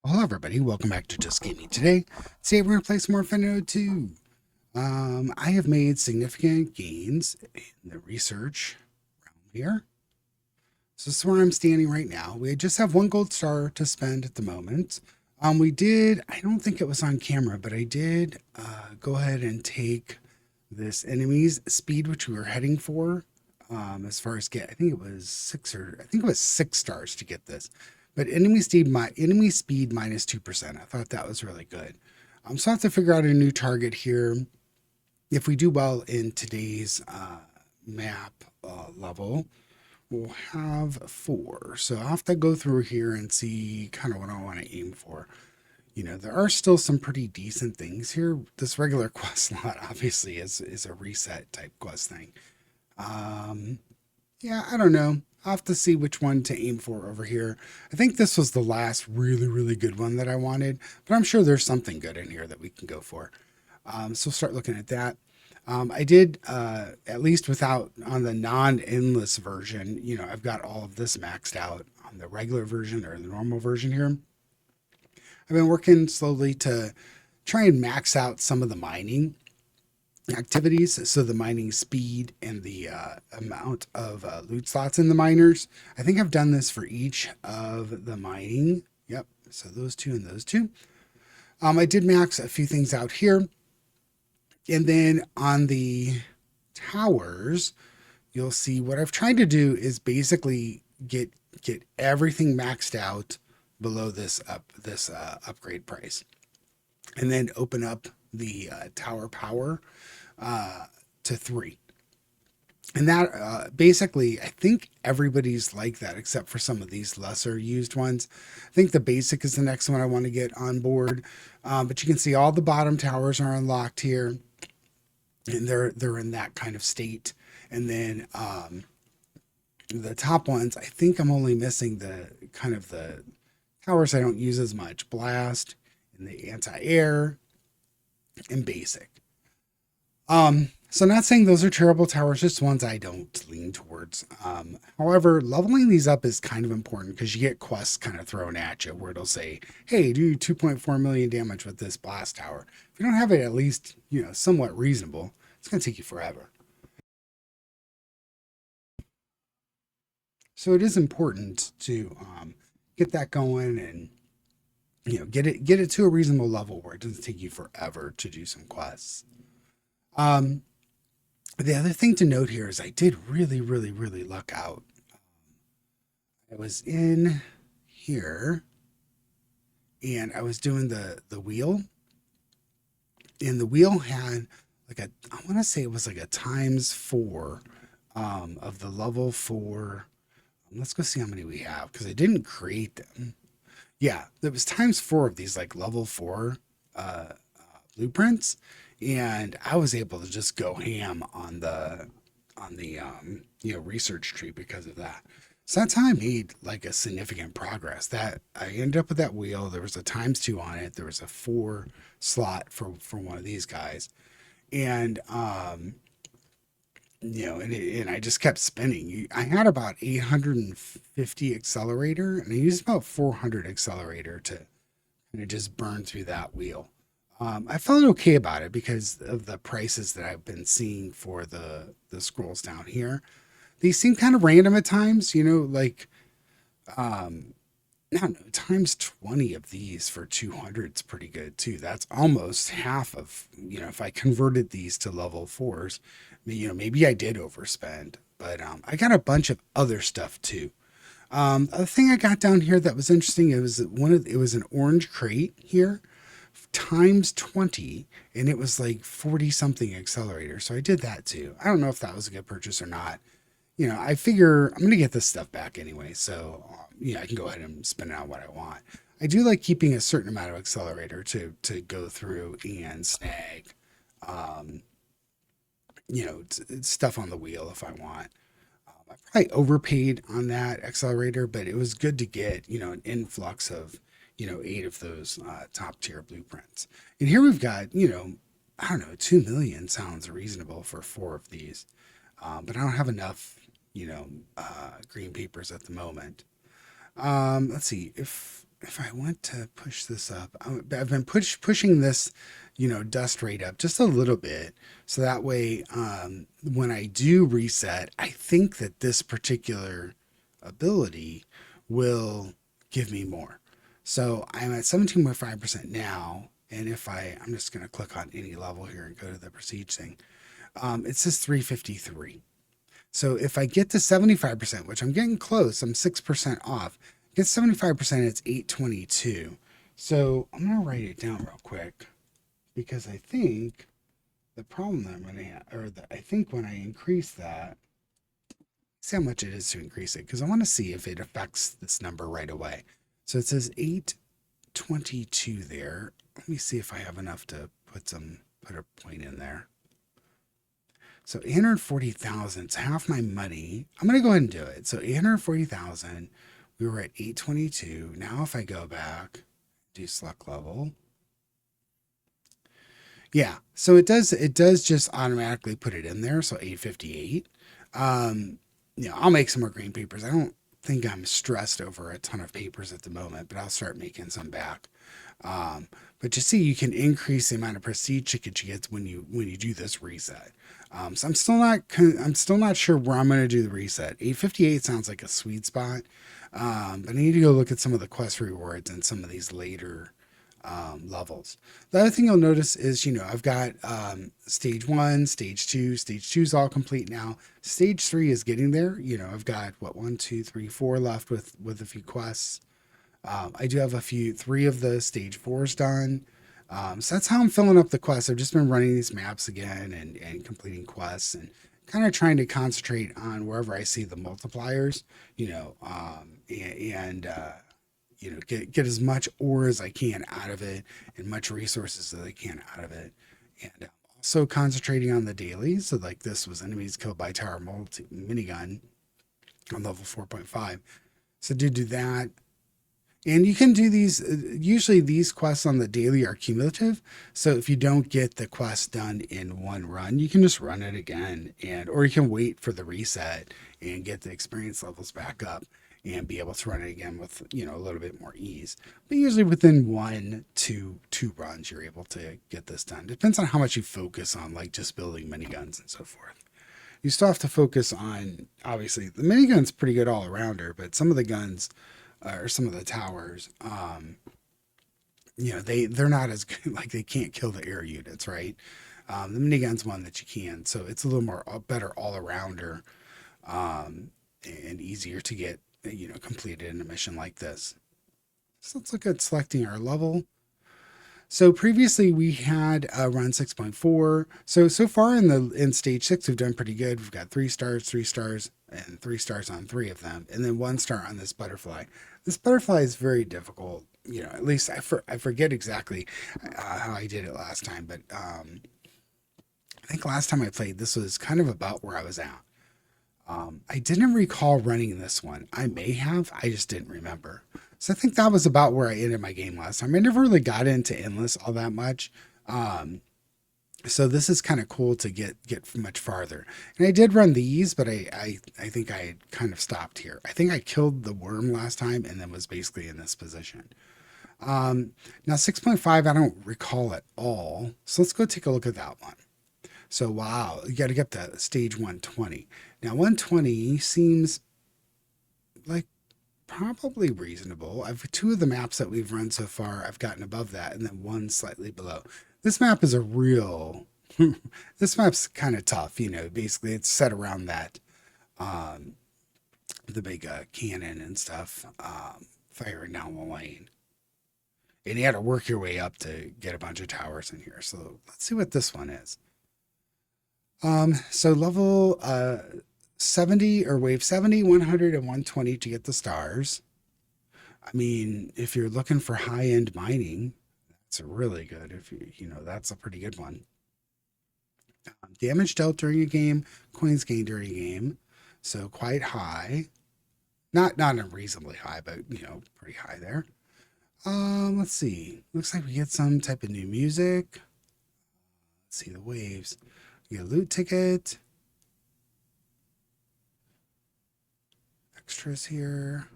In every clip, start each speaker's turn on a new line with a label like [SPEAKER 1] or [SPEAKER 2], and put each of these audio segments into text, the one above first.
[SPEAKER 1] Hello everybody, welcome back to Just Gaming. Today we're going to play some more Infinitode 2. I have made significant gains in the research realm here. So this is where I'm standing right now. We just have one gold star to spend at the moment. I don't think it was on camera, but I did go ahead and take this enemy's speed, which we were heading for. As far as I think it was 6 stars to get this. But enemy speed minus 2%. I thought that was really good. So I have to figure out a new target here. If we do well in today's map level, we'll have 4. So I'll have to go through here and see kind of what I want to aim for. You know, there are still some pretty decent things here. This regular quest lot obviously is a reset type quest thing. Yeah, I don't know. I'll have to see which one to aim for over here. I think this was the last really, really good one that I wanted, but I'm sure there's something good in here that we can go for. So start looking at that. I did, at least without on the non-endless version, you know, I've got all of this maxed out on the regular version or the normal version here. I've been working slowly to try and max out some of the mining activities, so the mining speed and the amount of loot slots in the miners. I think I've done this for each of the mining. Yep, so those two and those two. I did max a few things out here, and then on the towers, you'll see what I've tried to do is basically get everything maxed out below this upgrade price, and then open up the tower power to 3. And that basically, I think everybody's like that except for some of these lesser used ones. I think the basic is the next one I want to get on board. But you can see all the bottom towers are unlocked here, and they're in that kind of state. And then the top ones, I think I'm only missing the kind of the towers I don't use as much: blast and the anti-air and basic. So not saying those are terrible towers, just ones I don't lean towards. However, leveling these up is kind of important because you get quests kind of thrown at you where it'll say, hey, do 2.4 million damage with this blast tower. If you don't have it at least, you know, somewhat reasonable, it's going to take you forever. So it is important to get that going and, you know, get it to a reasonable level where it doesn't take you forever to do some quests. The other thing to note here is I did really, really, really luck out. I was in here and I was doing the wheel, and the wheel had like I want to say it was like a times 4 of the level 4. Let's go see how many we have because I didn't create them. Yeah, there was times 4 of these like level 4 blueprints, and I was able to just go ham on the you know, research tree because of that. So that's how I made like a significant progress. That I ended up with that wheel. There was a times 2 on it. There was a 4 slot for one of these guys, and you know, and I just kept spinning. I had about 850 accelerator, and I used about 400 accelerator to kind of just burn through that wheel. I felt okay about it because of the prices that I've been seeing for the scrolls down here. These seem kind of random at times, you know, like I don't know, times 20 of these for 200 is pretty good too. That's almost half of, you know, if I converted these to level 4s, you know, maybe I did overspend, but I got a bunch of other stuff too. The thing I got down here that was interesting, it was an orange crate here times 20, and it was like 40 something accelerator. So I did that too. I don't know if that was a good purchase or not. You know, I figure I'm going to get this stuff back anyway. So, you know, I can go ahead and spend out what I want. I do like keeping a certain amount of accelerator to go through and snag, um, you know, stuff on the wheel if I want. I probably overpaid on that accelerator, but it was good to get, you know, an influx of, you know, 8 of those top tier blueprints. And here we've got, you know, I don't know, 2 million sounds reasonable for 4 of these. But I don't have enough, you know, green papers at the moment. Let's see if if I want to push this up, I've been pushing this, dust rate up just a little bit. So that way, when I do reset, I think that this particular ability will give me more. So I'm at 17.5% now. And if I'm just going to click on any level here and go to the prestige thing, it says 353. So if I get to 75%, which I'm getting close, I'm 6% off. Get 75%, it's 822. So I'm going to write it down real quick because I think the problem that I'm going to have, I think when I increase that, see how much it is to increase it because I want to see if it affects this number right away. So it says 822 there. Let me see if I have enough to put a point in there. So 840,000 is half my money. I'm going to go ahead and do it. So 840,000, we were at 822. Now if I go back, do select level. Yeah, so it does just automatically put it in there. So 858. I'll make some more green papers. I don't think I'm stressed over a ton of papers at the moment, but I'll start making some back. But you see, you can increase the amount of prestige tickets you get when you do this reset. So I'm still not sure where I'm going to do the reset. 858 sounds like a sweet spot, but I need to go look at some of the quest rewards and some of these later levels. The other thing you'll notice is, I've got stage 1, stage 2. Stage 2 is all complete now. Stage 3 is getting there. I've got 1, 2, 3, 4 left with a few quests. I do have 3 of the stage 4s done. So that's how I'm filling up the quests. I've just been running these maps again and completing quests and kind of trying to concentrate on wherever I see the multipliers, get as much ore as I can out of it and much resources as I can out of it. And also concentrating on the dailies. So like this was enemies killed by tower minigun on level 4.5. So do that. And you can do these, usually these quests on the daily are cumulative. So if you don't get the quest done in one run, you can just run it again or you can wait for the reset and get the experience levels back up and be able to run it again with, a little bit more ease. But usually within 1 to 2 runs, you're able to get this done. Depends on how much you focus on, like just building miniguns and so forth. You still have to focus on, obviously, the minigun's pretty good all arounder, but some of the guns, or some of the towers, they're not as good. Like they can't kill the air units, right? The minigun's one that you can, so it's a little more better all arounder, and easier to get completed in a mission like this. So let's look at selecting our level. So previously we had run 6.4. So far in stage 6 we've done pretty good. We've got 3 stars, 3 stars, and 3 stars on 3 of them, and then 1 star on this butterfly. This butterfly is very difficult. At least I forget exactly how I did it last time, but I think last time I played this was kind of about where I was at. I didn't recall running this one. I may have, I just didn't remember. So I think that was about where I ended my game last time. I never really got into endless all that much. So this is kind of cool to get much farther. And I did run these, but I think I had kind of stopped here. I think I killed the worm last time and then was basically in this position. Now 6.5, I don't recall at all. So let's go take a look at that one. So wow, you got to get to stage 120. Now 120 seems like probably reasonable. I've 2 of the maps that we've run so far, I've gotten above that, and then 1 slightly below. This map is a real. This map's kind of tough, Basically, it's set around that, the big cannon and stuff, firing down the lane. And you had to work your way up to get a bunch of towers in here. So let's see what this one is. So level 70 or wave 70, 100, and 120 to get the stars. I mean, if you're looking for high-end mining, that's really good. If that's a pretty good one. Damage dealt during a game, coins gained during a game, so quite high. Not unreasonably high, but pretty high there. Let's see. Looks like we get some type of new music. Let's see the waves. We get a loot ticket. Extras here.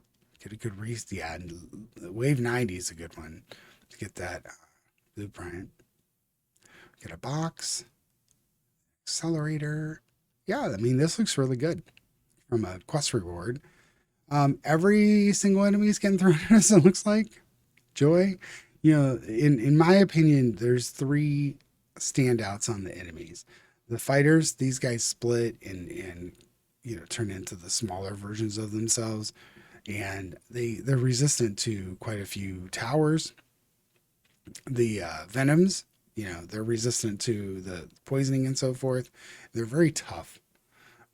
[SPEAKER 1] get a good yeah, and Wave 90 is a good one to get that blueprint. Get a box, accelerator. Yeah, I mean, this looks really good from a quest reward. Every single enemy is getting thrown at us, it looks like. Joy. You know, in my opinion, there's three standouts on the enemies. The fighters, these guys split and you know turn into the smaller versions of themselves, and they're resistant to quite a few towers. The venoms, you know, they're resistant to the poisoning and so forth. They're very tough.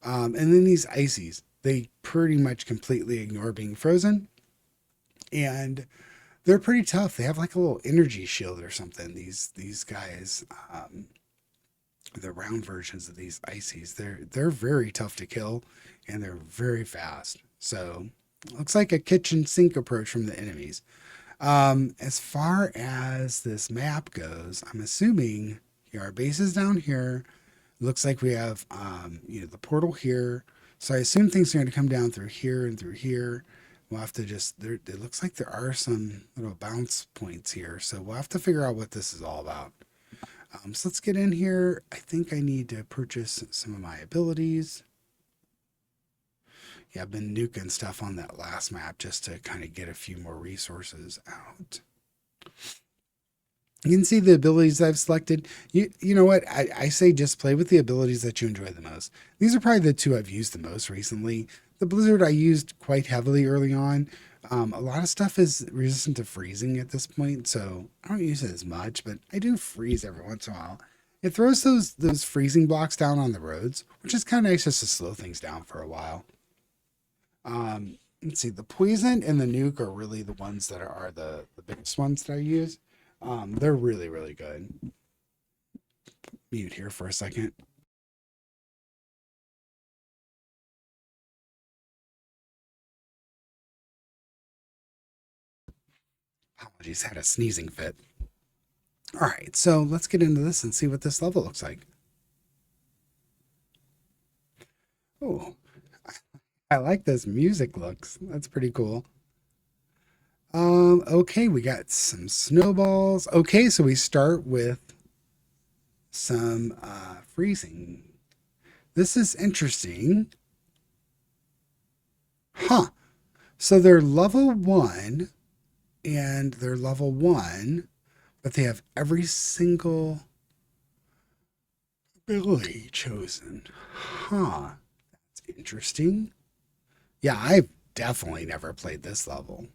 [SPEAKER 1] And then these ices, they pretty much completely ignore being frozen, and they're pretty tough. They have like a little energy shield or something. These guys, the round versions of these ices, they're very tough to kill, and they're very fast. So looks like a kitchen sink approach from the enemies. As far as this map goes, I'm assuming our base is down here. Looks like we have you know, the portal here. So I assume things are going to come down through here and through here. We'll have to just, it looks like there are some little bounce points here. So we'll have to figure out what this is all about. So let's get in here. I think I need to purchase some of my abilities. Yeah, I've been nuking stuff on that last map just to kind of get a few more resources out. You can see the abilities I've selected. You know what? I say just play with the abilities that you enjoy the most. These are probably the two I've used the most recently. The Blizzard I used quite heavily early on. A lot of stuff is resistant to freezing at this point, so I don't use it as much, but I do freeze every once in a while. It throws those freezing blocks down on the roads, which is kind of nice just to slow things down for a while. Let's see, the poison and the nuke are really the ones that are the biggest ones that I use. They're really, really good. Mute here for a second. Apologies, had a sneezing fit. All right, so let's get into this and see what this level looks like. Oh, I like this music looks. That's pretty cool. Okay, we got some snowballs. Okay, so we start with some freezing. This is interesting. Huh. So they're level 1 and they're level 1, but they have every single ability chosen. Huh. That's interesting. Yeah, I've definitely never played this level.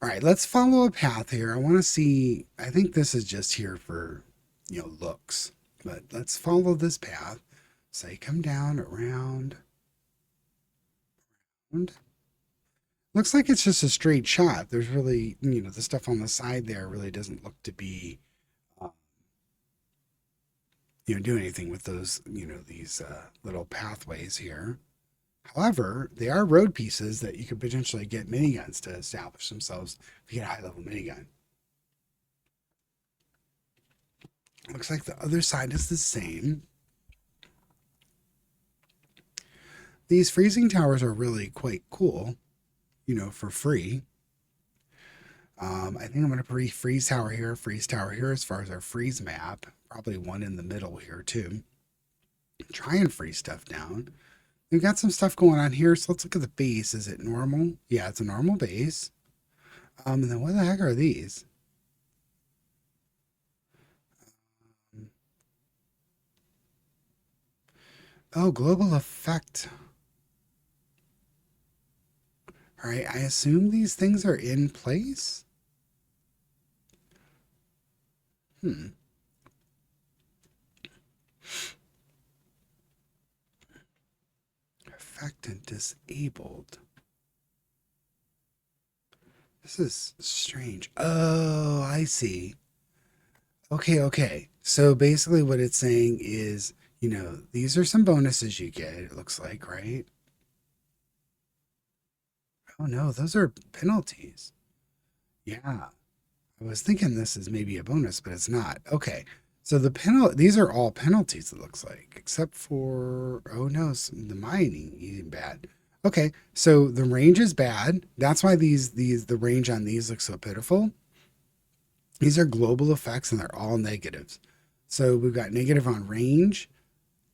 [SPEAKER 1] All right, let's follow a path here. I want to see, I think this is just here for, you know, looks, but let's follow this path. Say, come down, around. Looks like it's just a straight shot. There's really, you know, the stuff on the side there really doesn't look to be, you know, do anything with those, you know, these little pathways here. However, they are road pieces that you could potentially get miniguns to establish themselves if you get a high level minigun. Looks like the other side is the same. These freezing towers are really quite cool, you know, for free. I think I'm going to freeze tower here as far as our freeze map. Probably one in the middle here too. Try and freeze stuff down. We've got some stuff going on here, so let's look at the base. Is it normal? Yeah, it's a normal base. And then what the heck are these? Oh, global effect. All right, I assume these things are in place. Effect and disabled. This is strange. Oh, I see. Okay. So basically what it's saying is, you know, these are some bonuses you get, it looks like, right? Oh no, those are penalties. Yeah. I was thinking this is maybe a bonus, but it's not. Okay. So these are all penalties, it looks like, except for, oh no, the mining, even bad. Okay, so the range is bad. That's why the range on these looks so pitiful. These are global effects and they're all negatives. So we've got negative on range.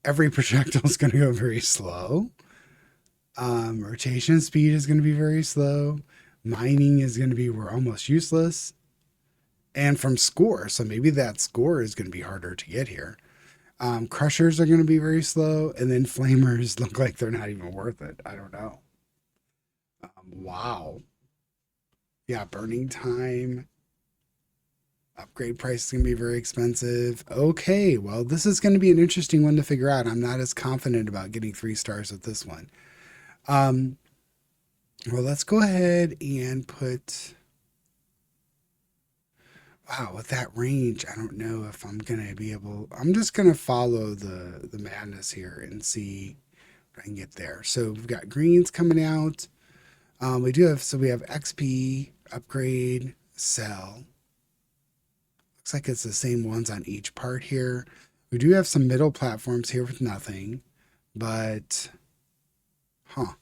[SPEAKER 1] Every projectile is going to go very slow. Rotation speed is going to be very slow. Mining is going to be we're almost useless. And from score, so maybe that score is going to be harder to get here. Crushers are going to be very slow, and then flamers look like they're not even worth it. I don't know. Wow. Yeah, burning time. Upgrade price is going to be very expensive. Okay, well, this is going to be an interesting one to figure out. I'm not as confident about getting 3 stars with this one. Um, well, let's go ahead and put. Wow, with that range, I don't know if I'm gonna be able. I'm just gonna follow the madness here and see what I can get there. So we've got greens coming out. We do have we have XP upgrade sell. Looks like it's the same ones on each part here. We do have some middle platforms here with nothing, but huh.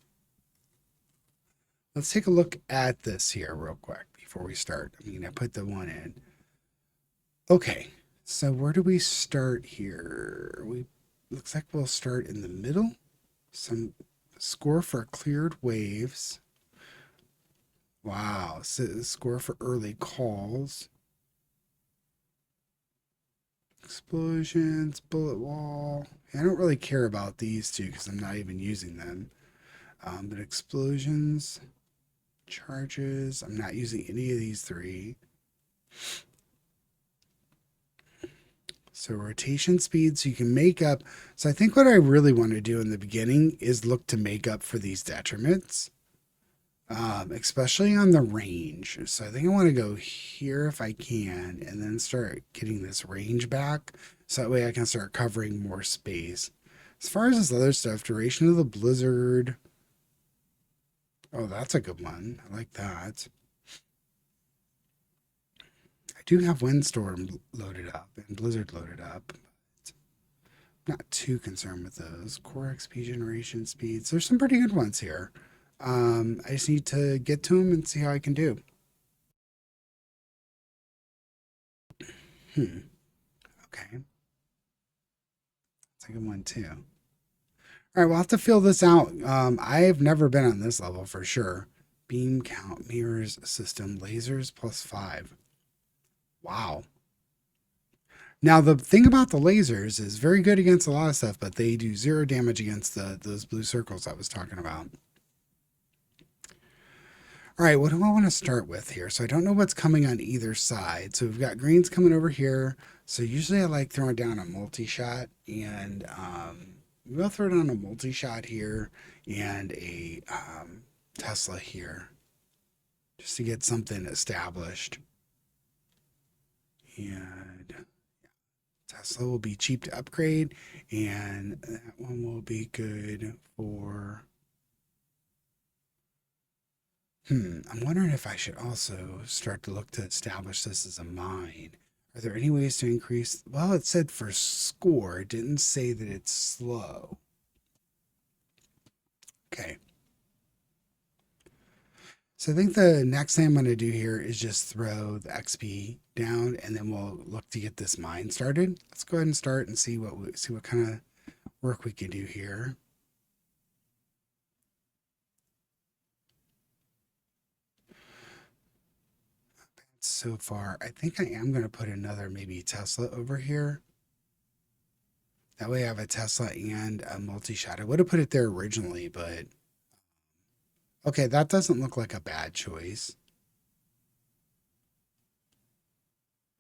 [SPEAKER 1] Let's take a look at this here real quick before we start. I mean, I put the one in. Okay, so where do we start here? We looks like we'll start in the middle. Some score for cleared waves. Wow, so score for early calls. Explosions, bullet wall. I don't really care about these two because I'm not even using them. But explosions, charges, I'm not using any of these three. So rotation speed, so you can make up. So I think what I really want to do in the beginning is look to make up for these detriments, especially on the range. So I think I want to go here if I can, and then start getting this range back, so that way I can start covering more space. As far as this other stuff, duration of the blizzard. Oh, that's a good one. I like that. I do have Windstorm loaded up and Blizzard loaded up. Not too concerned with those. Core XP generation speeds. There's some pretty good ones here. I just need to get to them and see how I can do. Okay. That's a good one too. All right, we'll have to fill this out. I've never been on this level for sure. Beam count, mirrors, system, lasers +5. Wow. Now the thing about the lasers is very good against a lot of stuff, but they do 0 damage against those blue circles I was talking about. All right, what do I want to start with here? So I don't know what's coming on either side. So we've got greens coming over here. So usually I like throwing down a multi-shot, and we'll throw down a multi-shot here and a Tesla here just to get something established. And Tesla will be cheap to upgrade, and that one will be good for. I'm wondering if I should also start to look to establish this as a mine. Are there any ways to increase? Well, it said for score. It didn't say that it's slow. Okay. So I think the next thing I'm going to do here is just throw the XP down, and then we'll look to get this mine started. Let's go ahead and start and see what kind of work we can do here. So far, I think I am going to put another maybe Tesla over here. That way I have a Tesla and a multi-shot. I would have put it there originally, but okay, that doesn't look like a bad choice.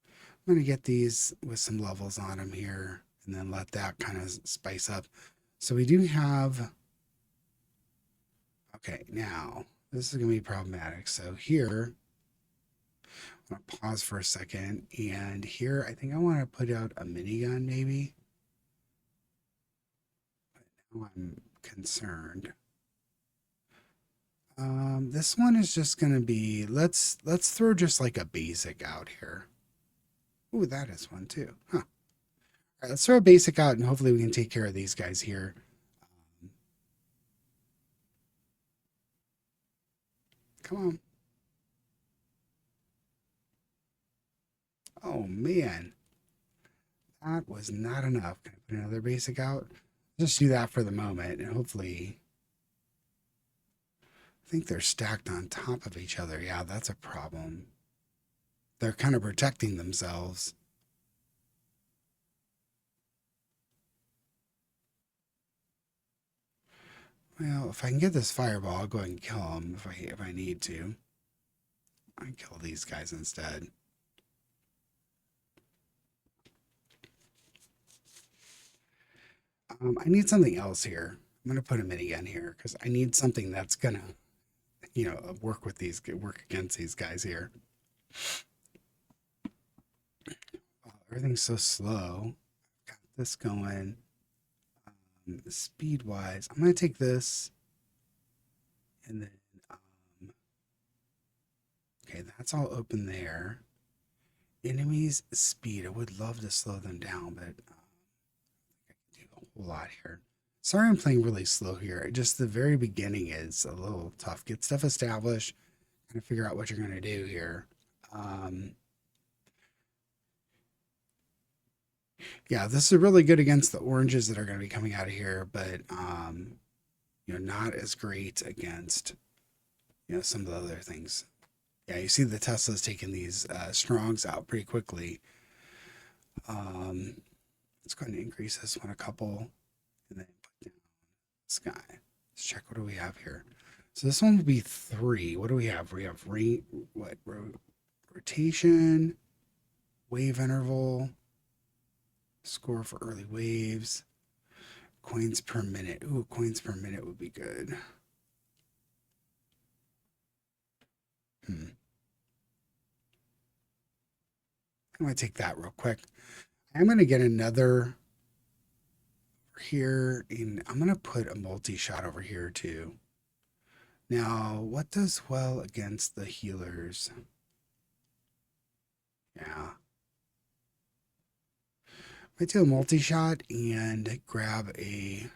[SPEAKER 1] I'm going to get these with some levels on them here and then let that kind of spice up. So we do have, okay, now this is going to be problematic. So here, I'm going to pause for a second. And here, I think I want to put out a minigun maybe. But now I'm concerned. This one is just going to be, let's throw just like a basic out here. Ooh, that is one too. Huh. All right, let's throw a basic out and hopefully we can take care of these guys here. Come on. Oh, man. That was not enough. Can I put another basic out? Just do that for the moment, and hopefully... I think they're stacked on top of each other. Yeah, that's a problem. They're kind of protecting themselves. Well, if I can get this fireball, I'll go ahead and kill him if I need to. I can kill these guys instead. I need something else here. I'm gonna put a minigun here because I need something that's gonna, work against these guys here. Wow, everything's so slow. Got this going. Speed wise, I'm gonna take this, and then okay, that's all open there. Enemies speed. I would love to slow them down, but I can do a whole lot here. Sorry, I'm playing really slow here. Just the very beginning is a little tough. Get stuff established, kind of figure out what you're gonna do here. Yeah, this is really good against the oranges that are going to be coming out of here, but not as great against some of the other things. Yeah, you see the Tesla's taking these strongs out pretty quickly. Let's go ahead and increase this one a couple, and then put down this guy. Let's check what do we have here. So this one will be 3. What do we have? We have rotation, wave interval. Score for early waves. Coins per minute. Ooh, coins per minute would be good. I'm going to take that real quick. I'm going to get another over here, and I'm going to put a multi-shot over here too. Now, what does well against the healers? Yeah. I do a multi-shot and grab a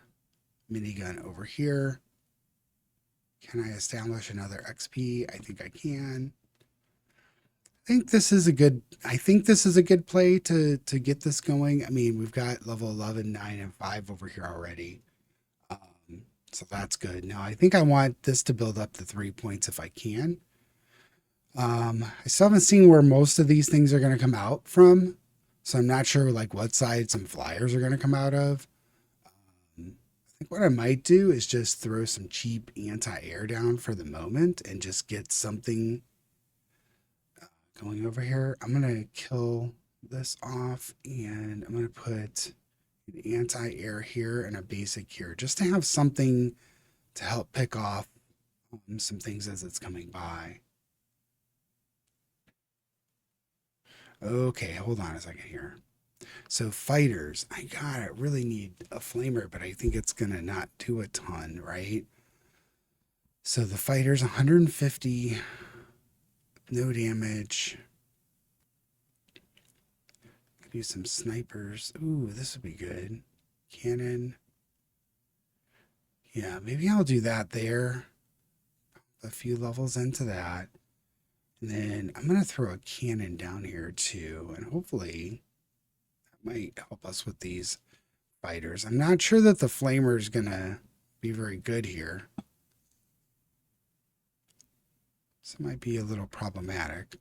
[SPEAKER 1] minigun over here. Can I establish another XP? I think I can. I think this is a good play to get this going. I mean, we've got level 11, 9, and 5 over here already. So that's good. Now I think I want this to build up to 3 points if I can. I still haven't seen where most of these things are going to come out from. So I'm not sure like what side some flyers are going to come out of. I think what I might do is just throw some cheap anti-air down for the moment and just get something going over here. I'm going to kill this off and I'm going to put an anti-air here and a basic here just to have something to help pick off some things as it's coming by. Okay, hold on a second here. So fighters, I really need a flamer, but I think it's gonna not do a ton, right? So the fighters, 150, no damage. Could use some snipers. Ooh, this would be good. Cannon. Yeah, maybe I'll do that there. A few levels into that. And then I'm going to throw a cannon down here too. And hopefully that might help us with these fighters. I'm not sure that the flamer is going to be very good here. This might be a little problematic.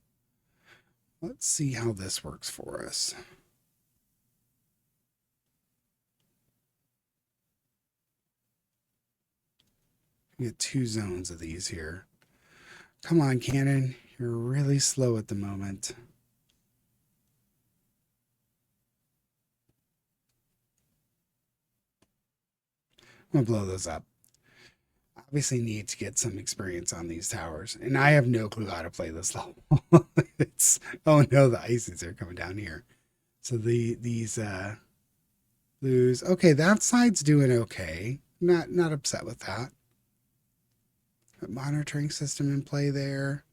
[SPEAKER 1] Let's see how this works for us. We get 2 zones of these here. Come on, cannon. You're really slow at the moment. I'm going to blow those up. Obviously need to get some experience on these towers. And I have no clue how to play this level. Oh no, the ices are coming down here. So these blues. Okay, that side's doing okay. Not upset with that. But monitoring system in play there.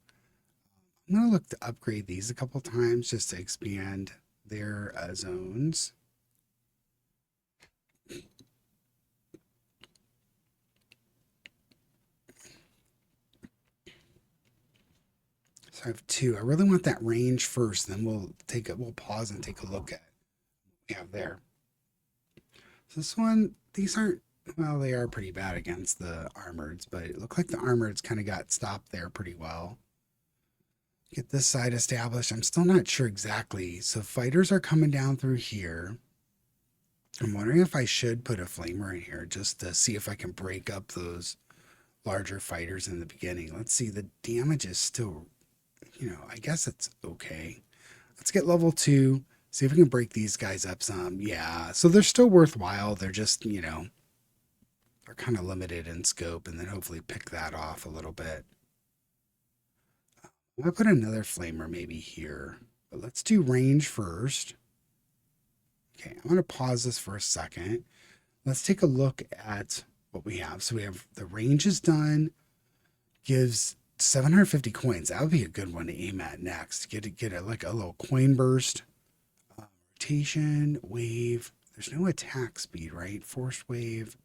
[SPEAKER 1] I'm going to look to upgrade these a couple times just to expand their zones. So I have two. I really want that range first, then we'll pause and take a look at what we have there. So this one, these aren't, well, they are pretty bad against the armoreds, but it looked like the armoreds kind of got stopped there pretty well. Get this side established. I'm still not sure exactly. So fighters are coming down through here. I'm wondering if I should put a flamer in here just to see if I can break up those larger fighters in the beginning. Let's see, the damage is still, I guess it's okay. Let's get level 2, see if we can break these guys up some. Yeah, so they're still worthwhile. They're just, they're kind of limited in scope, and then hopefully pick that off a little bit. I'll put another flamer maybe here, but let's do range first. Okay, I'm going to pause this for a second. Let's take a look at what we have. So we have the range is done, gives 750 coins. That would be a good one to aim at next. Get like a little coin burst. Rotation, wave. There's no attack speed, right? Force wave.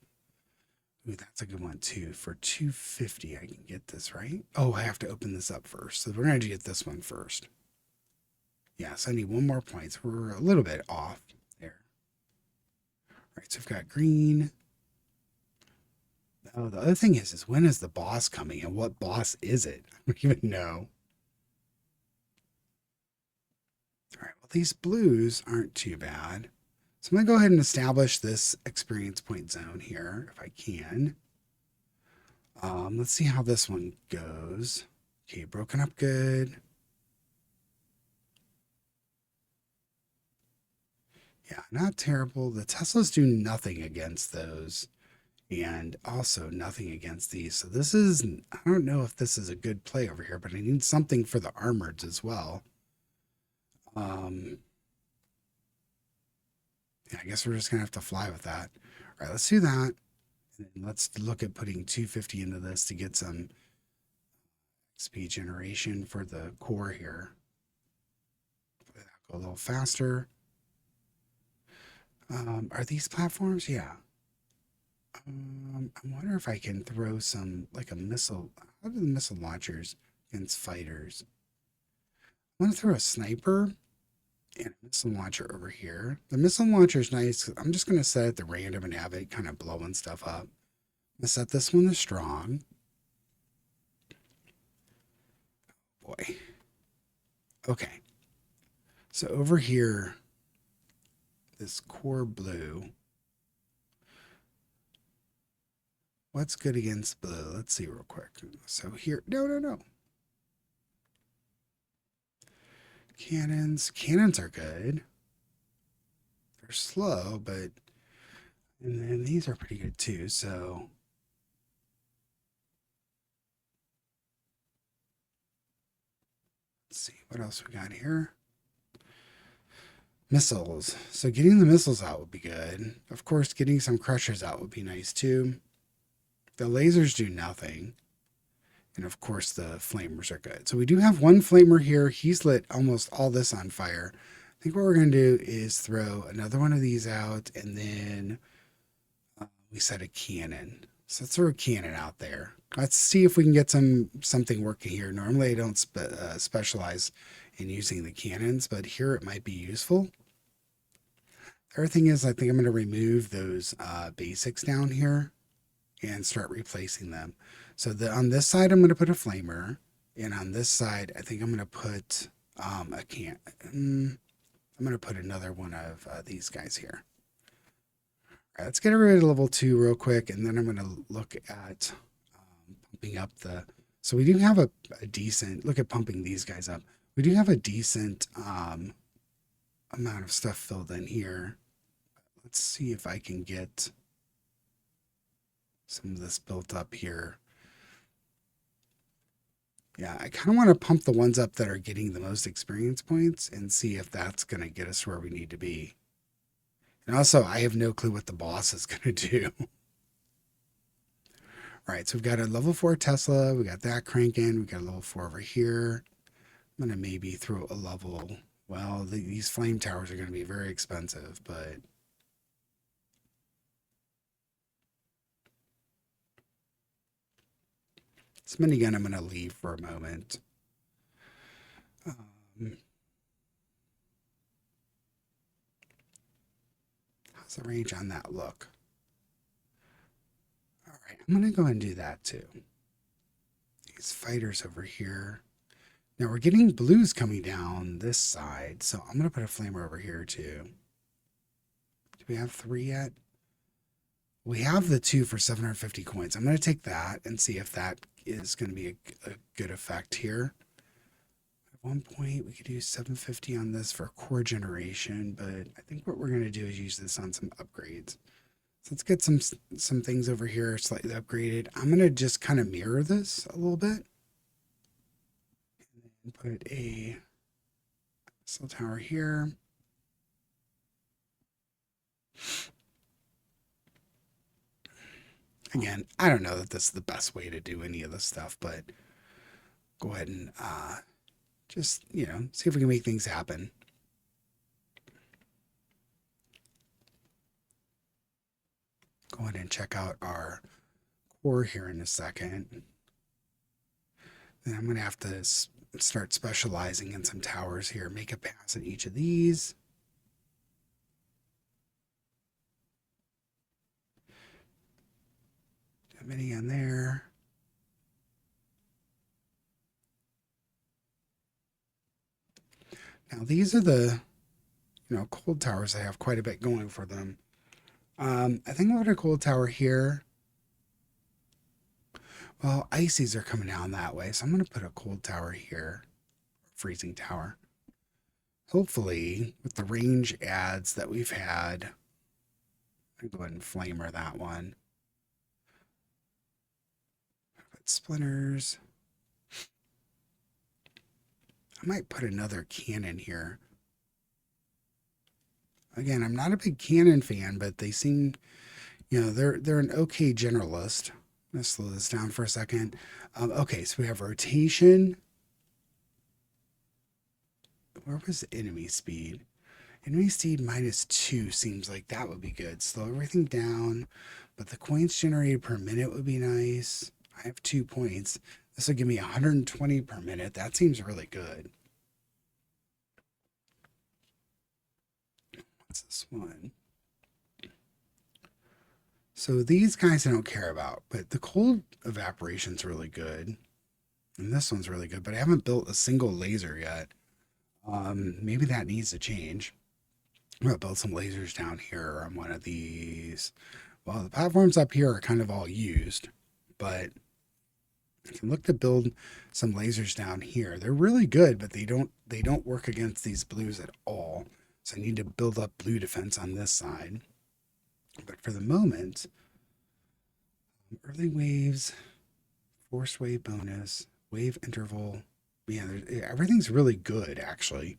[SPEAKER 1] Ooh, that's a good one too. For 250, I can get this, right? Oh, I have to open this up first. So we're going to get this one first. Yeah, so I need one more point. So we're a little bit off there. All right, so we've got green. Oh, the other thing is when is the boss coming and what boss is it? I don't even know. All right, well, these blues aren't too bad. So I'm going to go ahead and establish this experience point zone here if I can. Let's see how this one goes. Okay, broken up good. Yeah, not terrible. The Teslas do nothing against those. And also nothing against these. So this is, I don't know if this is a good play over here, but I need something for the armoreds as well. Yeah, I guess we're just going to have to fly with that. All right, let's do that. And let's look at putting 250 into this to get some speed generation for the core here. Go a little faster. Are these platforms? Yeah. I wonder if I can throw some, like a missile. How do the missile launchers against fighters? I'm going to throw a sniper and a missile launcher over here. The missile launcher is nice. I'm just going to set it at random and have it kind of blowing stuff up. I'm going to set this one to strong. Boy. Okay. So over here, this core blue. What's good against blue? Let's see real quick. So here, no. Cannons. Cannons are good. They're slow, but, and then these are pretty good too. So let's see what else we got here. Missiles. So getting the missiles out would be good. Of course, getting some crushers out would be nice too. The lasers do nothing. And of course, the flamers are good. So we do have one flamer here. He's lit almost all this on fire. I think what we're going to do is throw another one of these out, and then we set a cannon. So let's throw a cannon out there. Let's see if we can get something working here. Normally, I don't specialize in using the cannons, but here it might be useful. The other thing is, I think I'm going to remove those basics down here and start replacing them. So on this side, I'm going to put a flamer, and on this side, I think I'm going to put I'm going to put another one of these guys here. All right, let's get rid of level 2 real quick, and then I'm going to look at pumping up the. So we do have a decent look at pumping these guys up. We do have a decent amount of stuff filled in here. Let's see if I can get some of this built up here. Yeah, I kind of want to pump the ones up that are getting the most experience points and see if that's going to get us where we need to be. And also, I have no clue what the boss is going to do. All right, so we've got a level 4 Tesla. We got that cranking. We got a level 4 over here. I'm going to maybe throw a level. Well, these flame towers are going to be very expensive, but this minigun I'm going to leave for a moment. How's the range on that look? All right, I'm going to go ahead and do that too. These fighters over here. Now we're getting blues coming down this side, so I'm going to put a flamer over here too. Do we have 3 yet? We have the 2 for 750 coins. I'm going to take that and see if that is going to be a good effect here. At one point, we could use 750 on this for core generation, but I think what we're going to do is use this on some upgrades. So let's get some things over here slightly upgraded. I'm going to just kind of mirror this a little bit. And put a cell tower here. Again, I don't know that this is the best way to do any of this stuff, but go ahead and just, see if we can make things happen. Go ahead and check out our core here in a second. Then I'm going to have to start specializing in some towers here. Make a pass at each of these. Many in there. Now these are the, cold towers. They have quite a bit going for them. I think we'll put a cold tower here. Well, ices are coming down that way, so I'm going to put a cold tower here. Freezing tower. Hopefully, with the range adds that we've had, I'll go ahead and flamer that one. Splinters. I might put another cannon here. Again, I'm not a big cannon fan, but they seem, they're an okay generalist. I'm going to slow this down for a second. Okay, so we have rotation. Where was enemy speed? Enemy speed -2 seems like that would be good. Slow everything down, but the coins generated per minute would be nice. I have 2 points. This will give me 120 per minute. That seems really good. What's this one? So these guys I don't care about, but the cold evaporation's really good. And this one's really good, but I haven't built a single laser yet. Maybe that needs to change. I'm going to build some lasers down here on one of these. Well, the platforms up here are kind of all used, but I can look to build some lasers down here. They're really good, but they don't work against these blues at all. So I need to build up blue defense on this side. But for the moment, early waves, force wave bonus, wave interval. Yeah, everything's really good actually.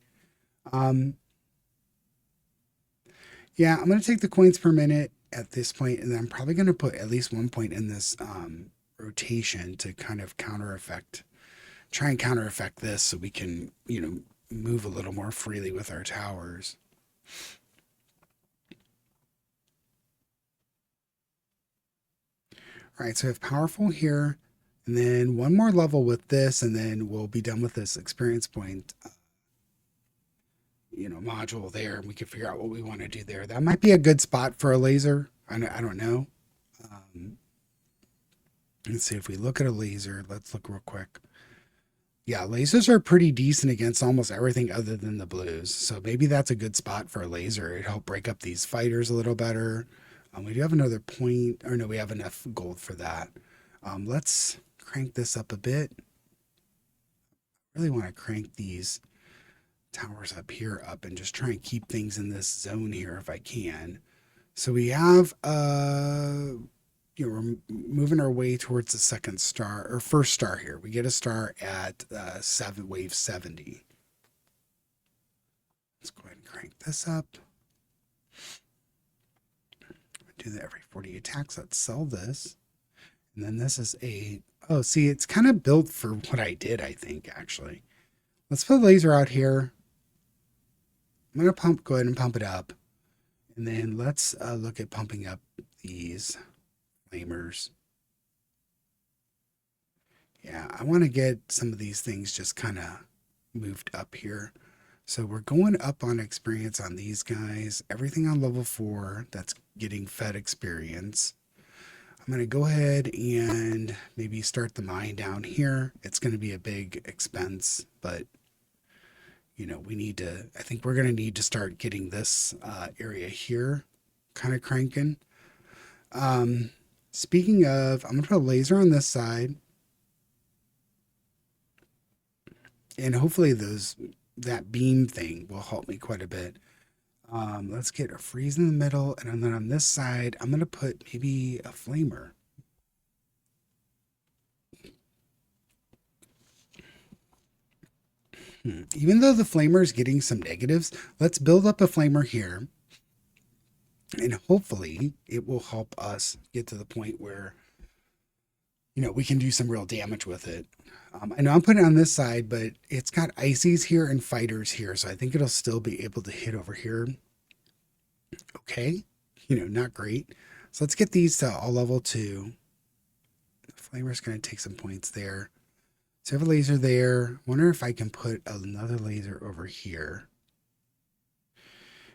[SPEAKER 1] Yeah, I'm going to take the coins per minute at this point, and then I'm probably going to put at least 1 point in this rotation to kind of try and counter effect this so we can, move a little more freely with our towers. All right, so we have powerful here, and then one more level with this, and then we'll be done with this experience point, module there, and we can figure out what we want to do there. That might be a good spot for a laser. I don't know. Let's see if we look at a laser. Let's look real quick. Yeah, lasers are pretty decent against almost everything other than the blues. So maybe that's a good spot for a laser. It'd help break up these fighters a little better. We do have another point, or no, we have enough gold for that. Let's crank this up a bit. I really want to crank these towers up here up and just try and keep things in this zone here if I can. So we have we're moving our way towards the second star or first star here. We get a star at wave 70. Let's go ahead and crank this up. Do that every 40 attacks. Let's sell this. And then this is oh, see, it's kind of built for what I did, I think, actually. Let's put a laser out here. I'm going to go ahead and pump it up. And then let's look at pumping up these flamers. Yeah, I want to get some of these things just kind of moved up here. So we're going up on experience on these guys. Everything on level 4 that's getting fed experience. I'm going to go ahead and maybe start the mine down here. It's going to be a big expense, but you know, I think we're going to need to start getting this area here kind of cranking. Speaking of, I'm going to put a laser on this side. And hopefully that beam thing will help me quite a bit. Let's get a freeze in the middle, and then on this side, I'm gonna put maybe a flamer. Even though the flamer is getting some negatives, let's build up a flamer here, and hopefully it will help us get to the point where you know we can do some real damage with it. I know I'm putting it on this side, but it's got ices here and fighters here, so I think it'll still be able to hit over here. Okay, you know, not great. So let's get these to all level 2. The flamer's going to take some points there. So I have a laser there. Wonder if I can put another laser over here.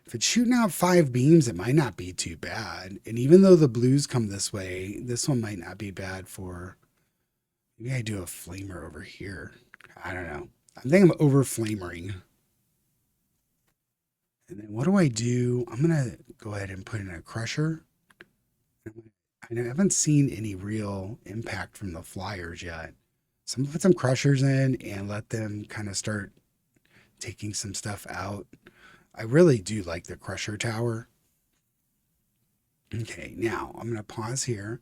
[SPEAKER 1] If it's shooting out 5 beams, it might not be too bad. And even though the blues come this way, this one might not be bad for... Maybe I do a flamer over here. I don't know. I think I'm over flamering. And then what do I do? I'm going to go ahead and put in a crusher. I haven't seen any real impact from the flyers yet. So I'm going to put some crushers in and let them kind of start taking some stuff out. I really do like the crusher tower. Okay, now I'm going to pause here.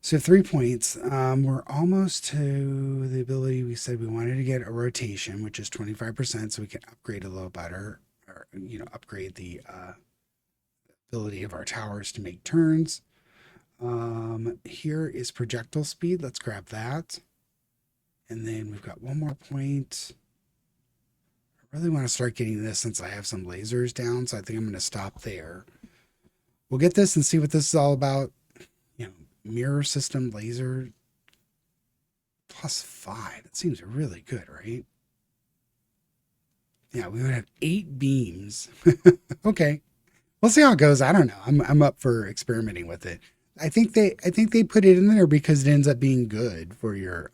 [SPEAKER 1] So 3 points. We're almost to the ability we said we wanted to get a rotation, which is 25%, so we can upgrade a little better, or you know, upgrade the ability of our towers to make turns. Here is projectile speed. Let's grab that. And then we've got one more point. I really want to start getting this since I have some lasers down, so I think I'm going to stop there. We'll get this and see what this is all about. You know, mirror system laser +5. That seems really good, right? Yeah, we would have 8 beams. Okay. We'll see how it goes. I don't know. I'm up for experimenting with it. I think they put it in there because it ends up being good for your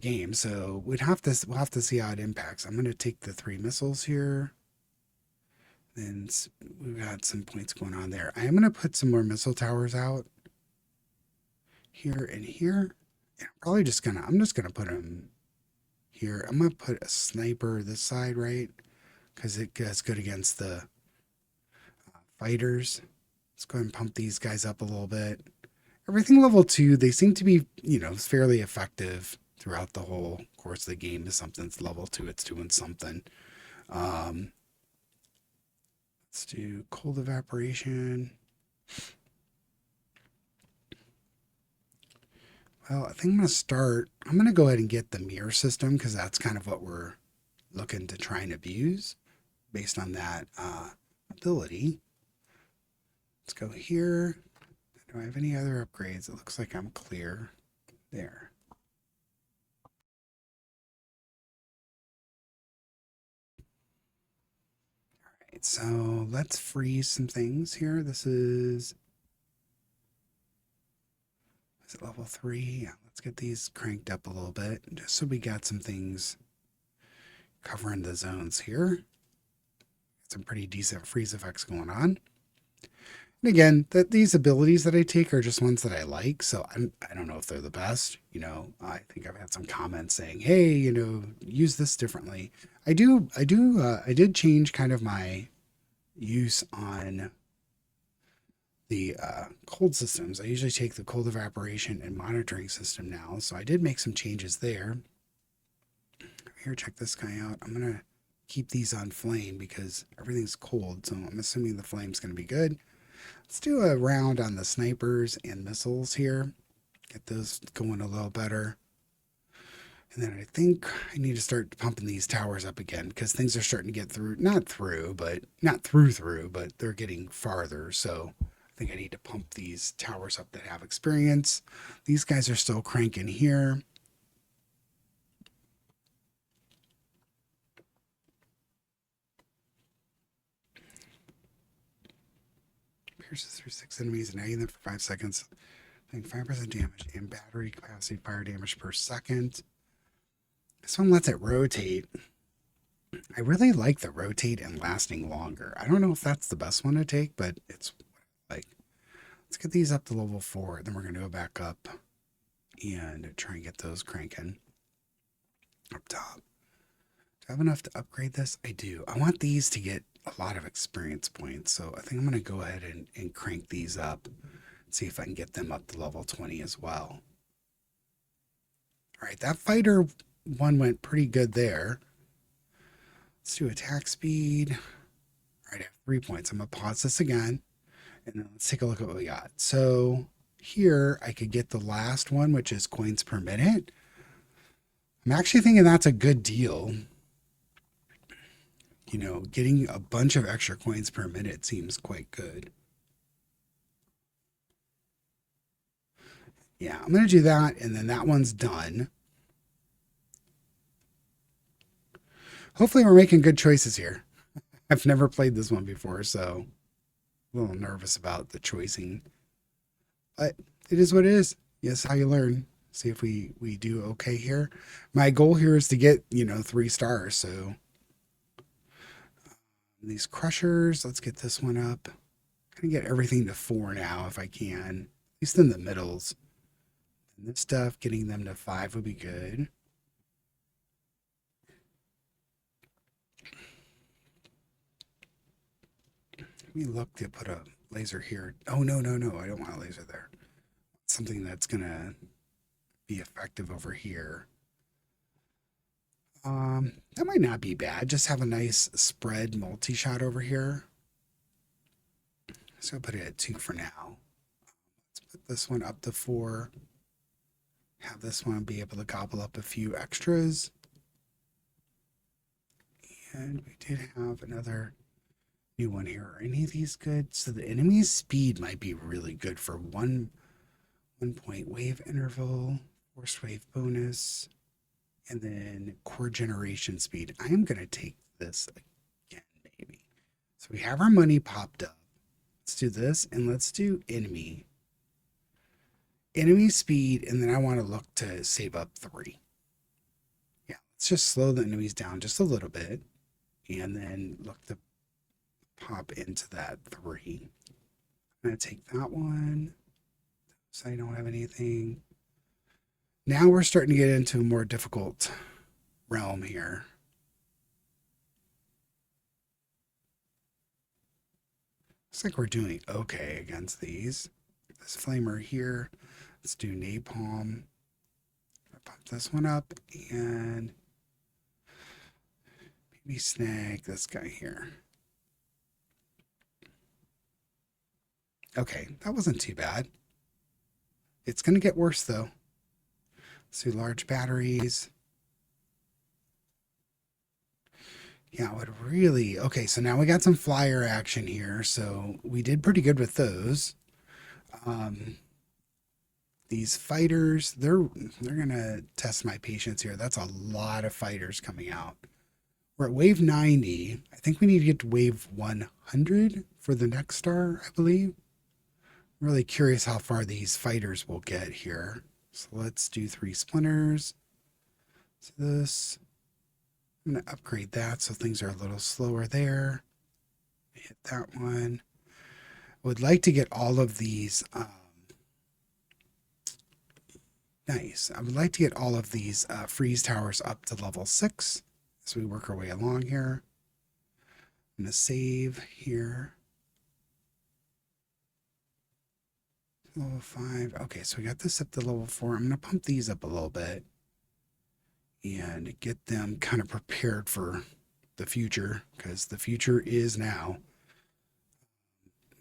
[SPEAKER 1] game. So we'll have to see how it impacts. I'm going to take the 3 missiles here. Then we've got some points going on there. I am going to put some more missile towers out here and here. And I'm just going to put them here. I'm going to put a sniper this side, right? Because it's good against the fighters. Let's go ahead and pump these guys up a little bit. Everything level 2, they seem to be, you know, fairly effective throughout the whole course of the game. If something's level 2, it's doing something. Let's do cold evaporation. Well, I think I'm going to go ahead and get the mirror system because that's kind of what we're looking to try and abuse based on that ability. Let's go here. Do I have any other upgrades? It looks like I'm clear there. All right, so let's freeze some things here. This is it level 3? Yeah, let's get these cranked up a little bit just so we got some things covering the zones here. Some pretty decent freeze effects going on. And again, these abilities that I take are just ones that I like, so I don't know if they're the best. You know, I think I've had some comments saying, "Hey, you know, use this differently." I did change kind of my use on the cold systems. I usually take the cold evaporation and monitoring system now, so I did make some changes there. Here, check this guy out. I'm gonna keep these on flame because everything's cold, so I'm assuming the flame's gonna be good. Let's do a round on the snipers and missiles here. Get those going a little better. And then I think I need to start pumping these towers up again because things are starting to get through, not through, but they're getting farther. So I think I need to pump these towers up that have experience. These guys are still cranking here. Pierces through 6 enemies, nagging them for 5 seconds. Doing 5% damage and battery capacity fire damage per second. This one lets it rotate. I really like the rotate and lasting longer. I don't know if that's the best one to take, but it's like, let's get these up to level 4. Then we're going to go back up and try and get those cranking up top. Do I have enough to upgrade this? I do. I want these to get a lot of experience points. So I think I'm going to go ahead and crank these up. See if I can get them up to level 20 as well. All right, that fighter one went pretty good there. Let's do attack speed. All right, I have 3 points. I'm going to pause this again. And then let's take a look at what we got. So here I could get the last one, which is coins per minute. I'm actually thinking that's a good deal. You know, getting a bunch of extra coins per minute seems quite good. Yeah, I'm going to do that, and then that one's done. Hopefully we're making good choices here. I've never played this one before, so a little nervous about the choicing. But it is what it is. Yes, how you learn. See if we do okay here. My goal here is to get, 3 stars, so these crushers, let's get this one up. I'm going to get everything to 4 now if I can, at least in the middles. And this stuff, getting them to 5 would be good. Let me look to put a laser here. Oh, no, no, no. I don't want a laser there. Something that's going to be effective over here. That might not be bad. Just have a nice spread multi-shot over here. So I'll put it at 2 for now. Let's put this one up to 4. Have this one be able to gobble up a few extras. And we did have another new one here. Are any of these good? So the enemy's speed might be really good for 1 point wave interval, force wave bonus, and then core generation speed. I am going to take this again, maybe. So we have our money popped up. Let's do this, and let's do enemy. Enemy speed, and then I want to look to save up 3. Yeah, let's just slow the enemies down just a little bit, and then look to pop into that 3. I'm going to take that one, so I don't have anything. Now we're starting to get into a more difficult realm here. Looks like we're doing okay against these. This flamer here. Let's do napalm. Pop this one up and maybe snag this guy here. Okay, that wasn't too bad. It's going to get worse though. Let's do large batteries. Yeah, it would really... Okay, so now we got some flyer action here. So we did pretty good with those. These fighters, they're going to test my patience here. That's a lot of fighters coming out. We're at wave 90. I think we need to get to wave 100 for the next star, I believe. I'm really curious how far these fighters will get here. So let's do 3 splinters. So this, I'm going to upgrade that so things are a little slower there. Hit that one. I would like to get all of these... Nice. I would like to get all of these freeze towers up to level 6 as we work our way along here. I'm going to save here. Level 5. Okay, so we got this up to level 4. I'm going to pump these up a little bit and get them kind of prepared for the future, because the future is now.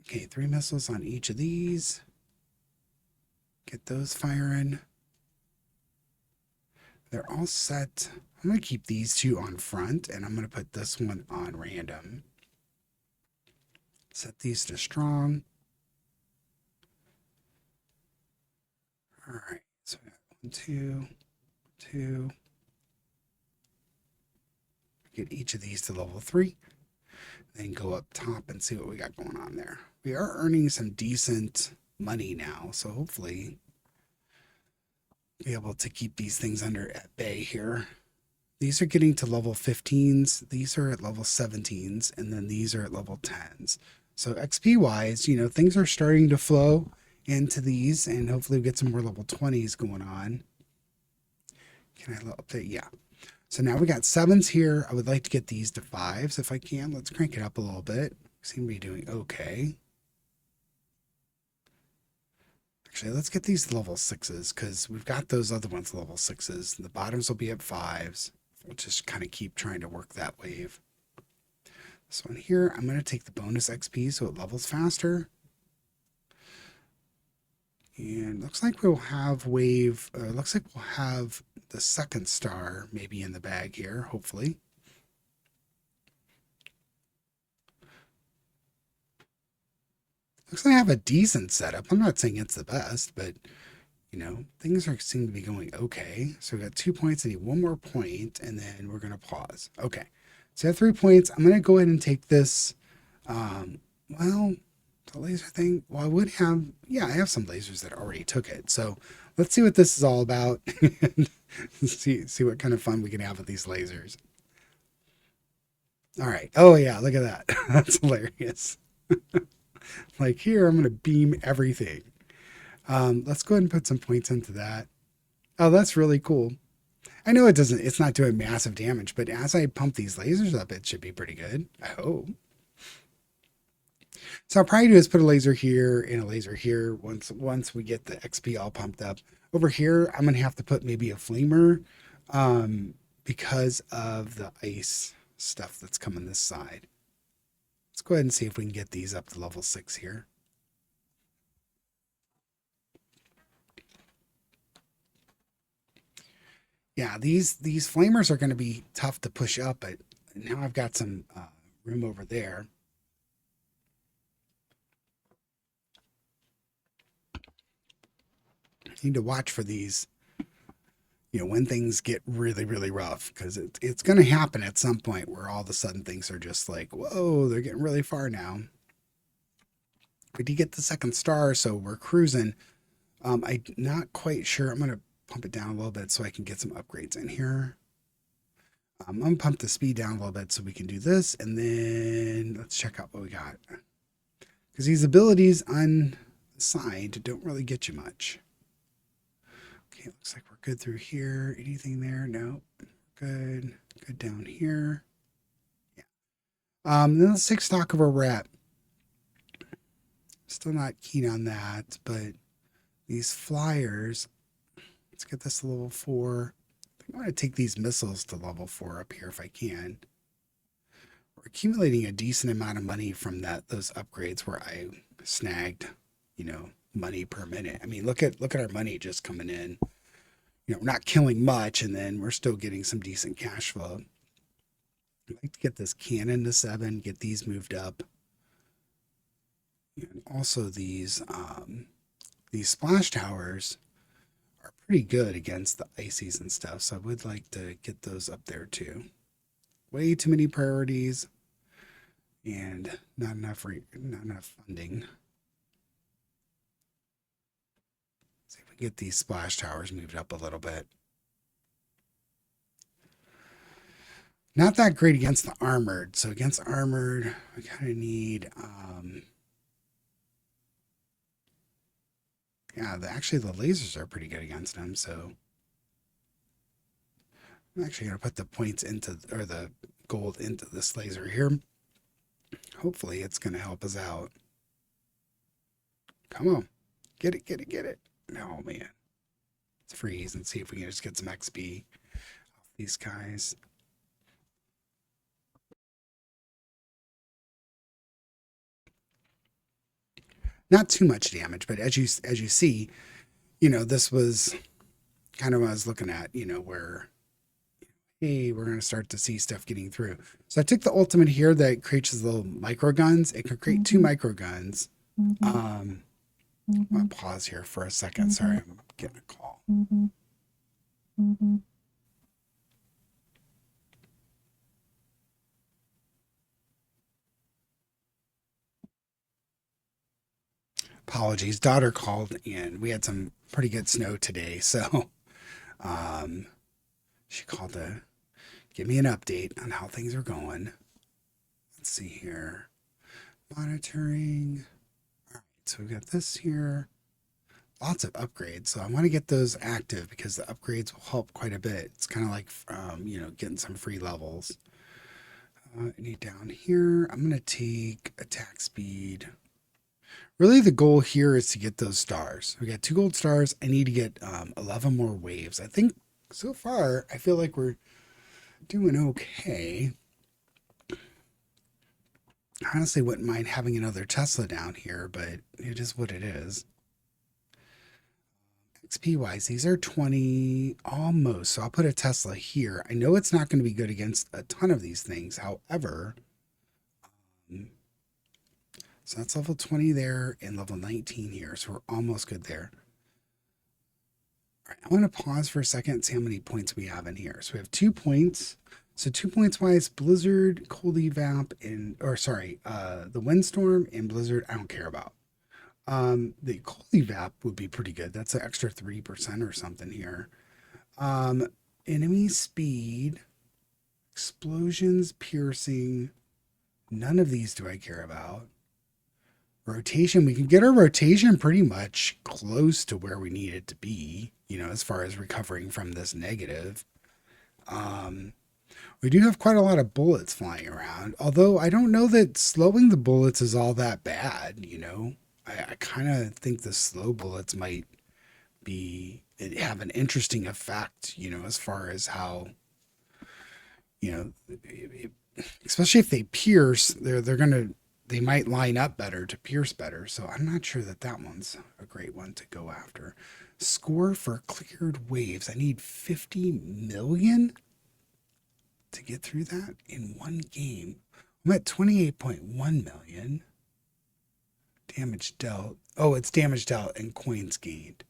[SPEAKER 1] Okay, 3 missiles on each of these. Get those firing. They're all set. I'm going to keep these 2 on front, and I'm going to put this one on random. Set these to strong. All right, so we got 1, 2, 2. Get each of these to level 3. Then go up top and see what we got going on there. We are earning some decent money now, so hopefully be able to keep these things under at bay here. These are getting to level 15s, these are at level 17s, and then these are at level 10s. So XP wise, you know, things are starting to flow into these, and hopefully we get some more level 20s going on. Can I update? Yeah. So now we got 7s here. I would like to get these to 5s if I can. Let's crank it up a little bit. Seem to be doing okay. Actually, let's get these level 6s because we've got those other ones level 6s. The bottoms will be at 5s. We'll just kind of keep trying to work that wave. This one here, I'm going to take the bonus XP so it levels faster. And looks like we'll have looks like we'll have the second star maybe in the bag here, hopefully. Looks like I have a decent setup. I'm not saying it's the best, but you know, things seem to be going okay. So we got 2 points. I need one more point, and then we're going to pause. Okay. So I have 3 points. I'm going to go ahead and take this. Well, the laser thing. Well, I would have, yeah, I have some lasers that already took it. So let's see what this is all about and see what kind of fun we can have with these lasers. All right. Oh, yeah. Look at that. That's hilarious. Like here, I'm going to beam everything. Let's go ahead and put some points into that. Oh, that's really cool. I know it's not doing massive damage, but as I pump these lasers up, it should be pretty good. I hope. So I'll probably do is put a laser here and a laser here once we get the XP all pumped up. Over here, I'm going to have to put maybe a flamer because of the ice stuff that's coming this side. Let's go ahead and see if we can get these up to level 6 here. Yeah, these flamers are going to be tough to push up, but now I've got some room over there. I need to watch for these, you know, when things get really, really rough, because it's going to happen at some point where all of a sudden things are just like, whoa, they're getting really far now. We did get the second star, so we're cruising. I'm not quite sure. I'm going to pump it down a little bit so I can get some upgrades in here. I'm going to pump the speed down a little bit so we can do this, and then let's check out what we got. Because these abilities on the side don't really get you much. Okay, looks like we're good through here. Anything there? No. Good. Good down here. Yeah. Then let's take stock of where we're at. Still not keen on that, but these flyers, let's get this to level 4. I think I'm going to take these missiles to level 4 up here if I can. We're accumulating a decent amount of money from those upgrades where I snagged, you know, money per minute. I mean, look at our money just coming in. You know, we're not killing much, and then we're still getting some decent cash flow. I'd like to get this cannon to 7, get these moved up. And also these splash towers are pretty good against the ices and stuff, so I would like to get those up there too. Way too many priorities and not enough funding. See if we can get these splash towers moved up a little bit. Not that great against the armored. So against armored, we kind of need, yeah, actually the lasers are pretty good against them. So I'm actually going to put the points into, or the gold into this laser here. Hopefully it's going to help us out. Come on. Get it, get it, get it. Oh, man. Let's freeze and see if we can just get some XP off these guys. Not too much damage, but as you see, you know, this was kind of what I was looking at, you know, where, hey, we're going to start to see stuff getting through. So I took the ultimate here that creates these little micro guns. It can create 2 micro guns. I'm going to pause here for a second. Sorry, I'm getting a call. apologies. Daughter called and we had some pretty good snow today. So um, she called to give me an update on how things are going. Let's see here. Monitoring. All right, so we've got this here. Lots of upgrades. So I want to get those active because the upgrades will help quite a bit. It's kind of like, getting some free levels. I need down here. I'm going to take attack speed. Really, the goal here is to get those stars. We got 2 gold stars. I need to get 11 more waves. I think so far, I feel like we're doing okay. I honestly wouldn't mind having another Tesla down here, but it is what it is. XP wise, these are 20 almost. So I'll put a Tesla here. I know it's not going to be good against a ton of these things. However, so that's level 20 there and level 19 here. So we're almost good there. All right, I'm going to pause for a second and see how many points we have in here. So we have 2 points. So 2 points wise, Blizzard, Cold Evap, the Windstorm and Blizzard, I don't care about. The Cold Evap would be pretty good. That's an extra 3% or something here. Enemy speed, explosions, piercing. None of these do I care about. Rotation, we can get our rotation pretty much close to where we need it to be, as far as recovering from this negative. We do have quite a lot of bullets flying around, although I don't know that slowing the bullets is all that bad, I kind of think the slow bullets might have an interesting effect, as far as how, especially if they pierce, they might line up better to pierce better. So I'm not sure that one's a great one to go after. Score for cleared waves. I need 50 million to get through that in one game. I'm at 28.1 million. Damage dealt. Oh, it's damage dealt and coins gained.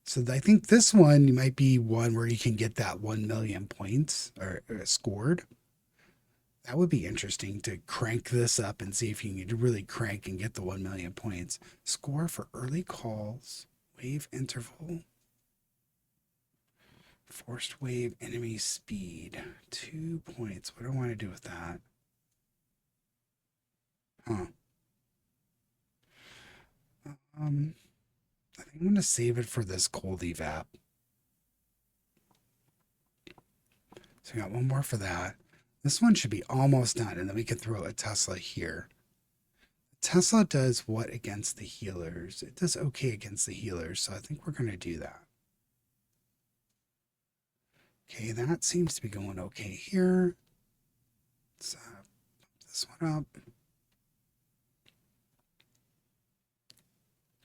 [SPEAKER 1] So I think this one might be one where you can get that 1 million points or scored. That would be interesting to crank this up and see if you can really crank and get the 1 million points. Score for early calls, wave interval, forced wave, enemy speed, 2 points. What do I want to do with that? Huh. I think I'm going to save it for this cold evap. So we got one more for that. This one should be almost done, and then we can throw a Tesla here. Tesla does what against the healers? It does okay against the healers, so I think we're going to do that. Okay, that seems to be going okay here. Let's pump this one up.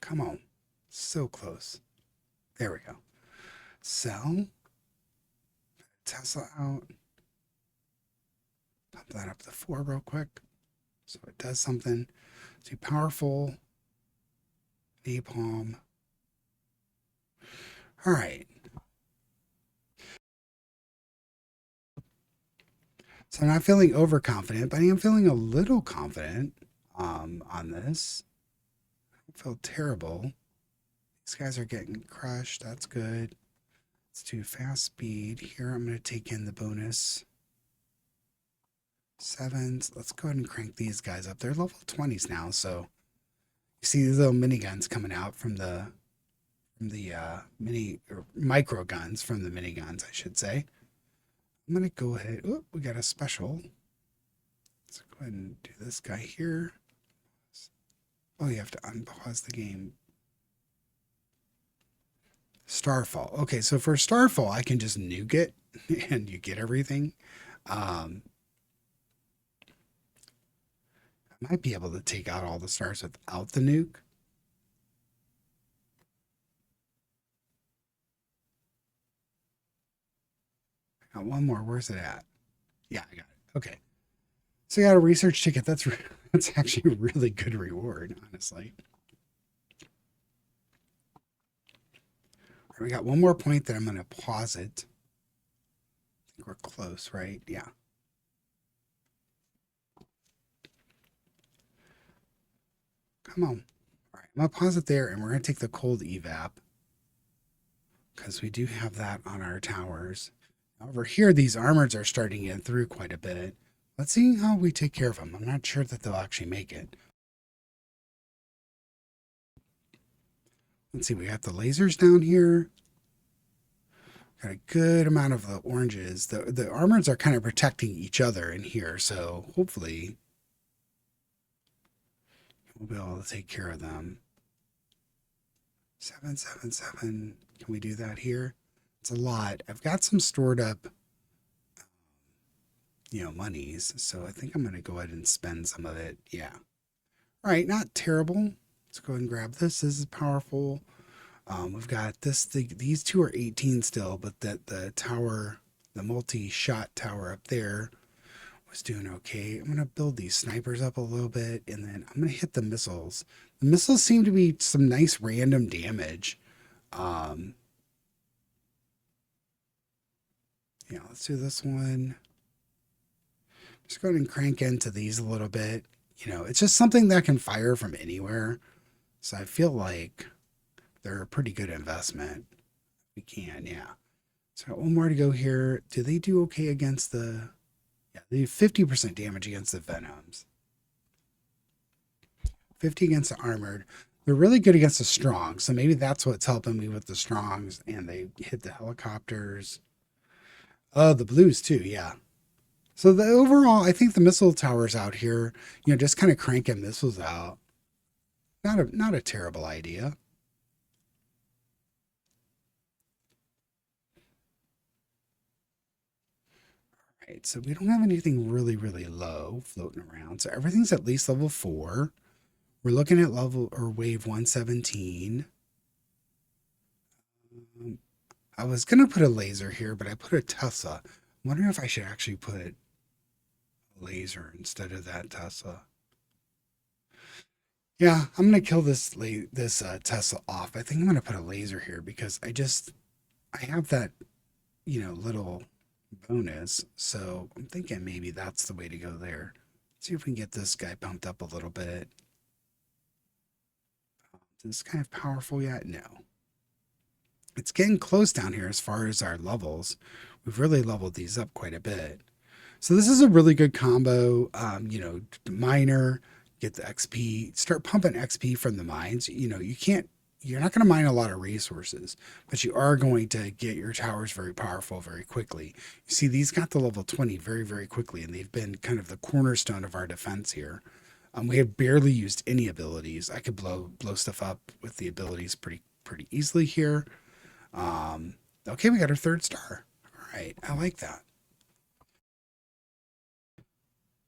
[SPEAKER 1] Come on. So close. There we go. Sell. Tesla out. Pump that up to 4 real quick. So it does something. Too powerful. Napalm. All right. So I'm not feeling overconfident, but I am feeling a little confident on this. I don't feel terrible. These guys are getting crushed. That's good. Let's do fast speed. Here I'm going to take in the bonus 7s. Let's go ahead and crank these guys up. They're level 20s now, so you see these little miniguns coming out from the micro guns from the miniguns, I should say. I'm going to go ahead. Oh, we got a special. Let's go ahead and do this guy here. Oh, you have to unpause the game. Starfall. Okay, so for Starfall, I can just nuke it and you get everything. I might be able to take out all the stars without the nuke. I got one more. Where's it at? Yeah, I got it. Okay. So I got a research ticket. That's actually a really good reward, honestly. All right, we got one more point that I'm going to pause it. I think we're close, right? Yeah. Come on. All right, I'm going to pause it there, and we're going to take the cold evap because we do have that on our towers. Over here, these armors are starting to get through quite a bit. Let's see how we take care of them. I'm not sure that they'll actually make it. Let's see, we got the lasers down here. Got a good amount of the oranges. The armors are kind of protecting each other in here, so hopefully we'll be able to take care of them. 777. Can we do that here? It's a lot. I've got some stored up, monies, so I think I'm going to go ahead and spend some of it. Yeah. All right, not terrible. Let's go ahead and grab this. This is powerful. We've got this. These two are 18 still, but the tower, the multi-shot tower up there was doing okay. I'm going to build these snipers up a little bit, and then I'm going to hit the missiles. The missiles seem to be some nice random damage. Yeah, let's do this one. Just go ahead and crank into these a little bit. It's just something that can fire from anywhere. So I feel like they're a pretty good investment. We can, yeah. So one more to go here. Do they do okay against the... Yeah, they do 50% damage against the Venoms. 50 against the armored. They're really good against the strong, so maybe that's what's helping me with the strongs, and they hit the helicopters. Oh, the blues too, yeah. So the overall, I think the missile towers out here, just kind of cranking missiles out. Not a terrible idea. Right, so we don't have anything really, really low floating around. So everything's at least level 4. We're looking at level or wave 117. I was gonna put a laser here, but I put a Tesla. I'm wondering if I should actually put a laser instead of that Tesla. Yeah, I'm gonna kill this Tesla off. I think I'm gonna put a laser here because I have that little bonus. So I'm thinking maybe that's the way to go there. See if we can get this guy pumped up a little bit. Is this kind of powerful yet? No. It's getting close down here as far as our levels. We've really leveled these up quite a bit. So this is a really good combo. Miner, get the XP, start pumping XP from the mines. You're not going to mine a lot of resources, but you are going to get your towers very powerful very quickly. You see, these got to level 20 very, very quickly, and they've been kind of the cornerstone of our defense here. We have barely used any abilities. I could blow stuff up with the abilities pretty easily here. Okay, we got our 3rd star. All right, I like that.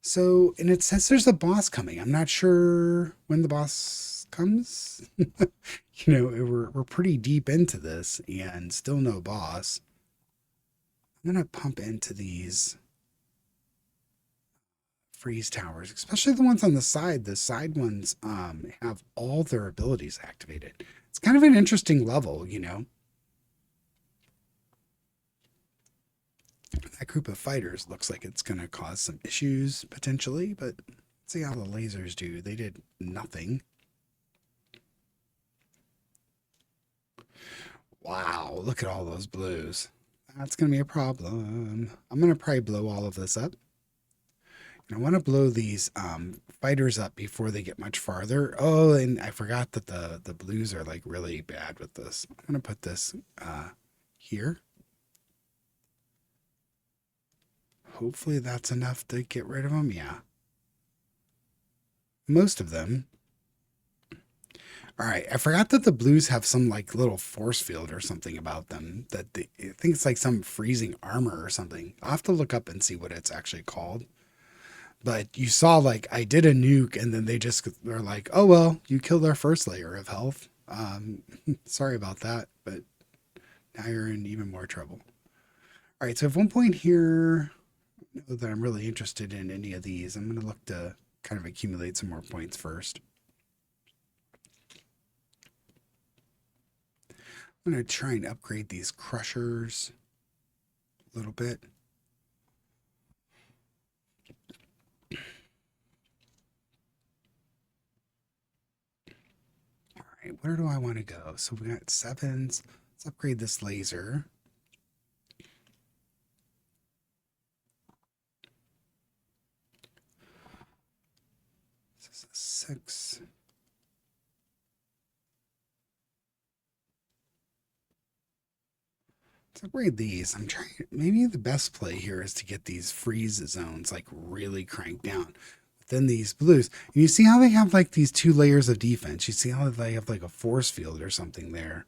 [SPEAKER 1] So, and it says there's a boss coming. I'm not sure when the boss comes. We're pretty deep into this and still no boss. I'm gonna pump into these freeze towers, especially the ones on the side. The side ones have all their abilities activated. It's kind of an interesting level. That group of fighters looks like it's going to cause some issues potentially, but let's see how the lasers do. They did nothing. Wow, look at all those blues. That's going to be a problem. I'm going to probably blow all of this up. And I want to blow these fighters up before they get much farther. Oh, and I forgot that the blues are like really bad with this. I'm going to put this here. Hopefully that's enough to get rid of them. Yeah. Most of them. All right. I forgot that the blues have some like little force field or something about them I think it's like some freezing armor or something. I'll have to look up and see what it's actually called. But you saw like I did a nuke and then they just were like, oh, well, you killed our first layer of health. Sorry about that, but now you're in even more trouble. All right. So at one point here, that I'm really interested in any of these. I'm going to look to kind of accumulate some more points first. I'm going to try and upgrade these crushers a little bit. right, where do I want to go? So we got sevens. Let's upgrade this laser. This is a 6. Let's upgrade these. I'm trying. Maybe the best play here is to get these freeze zones like really cranked down. Then these blues, and you see how they have like these 2 layers of defense. You see how they have like a force field or something there.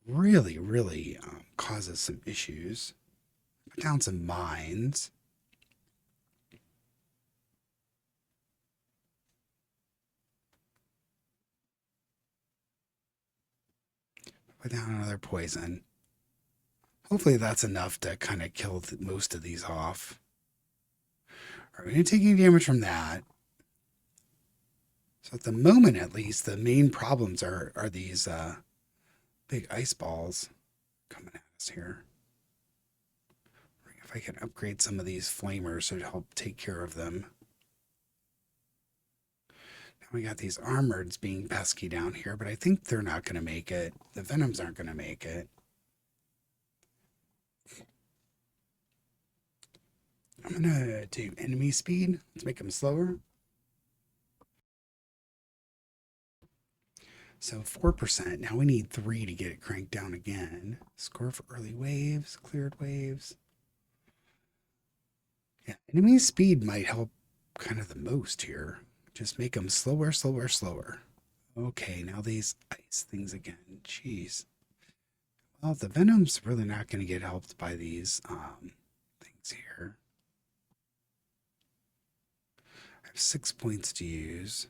[SPEAKER 1] Really, really causes some issues. Put down some mines. Put down another poison. Hopefully that's enough to kind of kill most of these off. All right, we didn't take any damage from that. So at the moment, at least, the main problems are these big ice balls coming at us here. If I can upgrade some of these flamers to help take care of them. Now we got these armoreds being pesky down here, but I think they're not going to make it. The venoms aren't going to make it. I'm going to do enemy speed. Let's make them slower. So 4%. Now we need 3 to get it cranked down again. Score for early waves, cleared waves. Yeah, enemy speed might help kind of the most here. Just make them slower, slower, slower. Okay, now these ice things again. Jeez. Well, the venom's really not going to get helped by these things here. I have 6 points to use.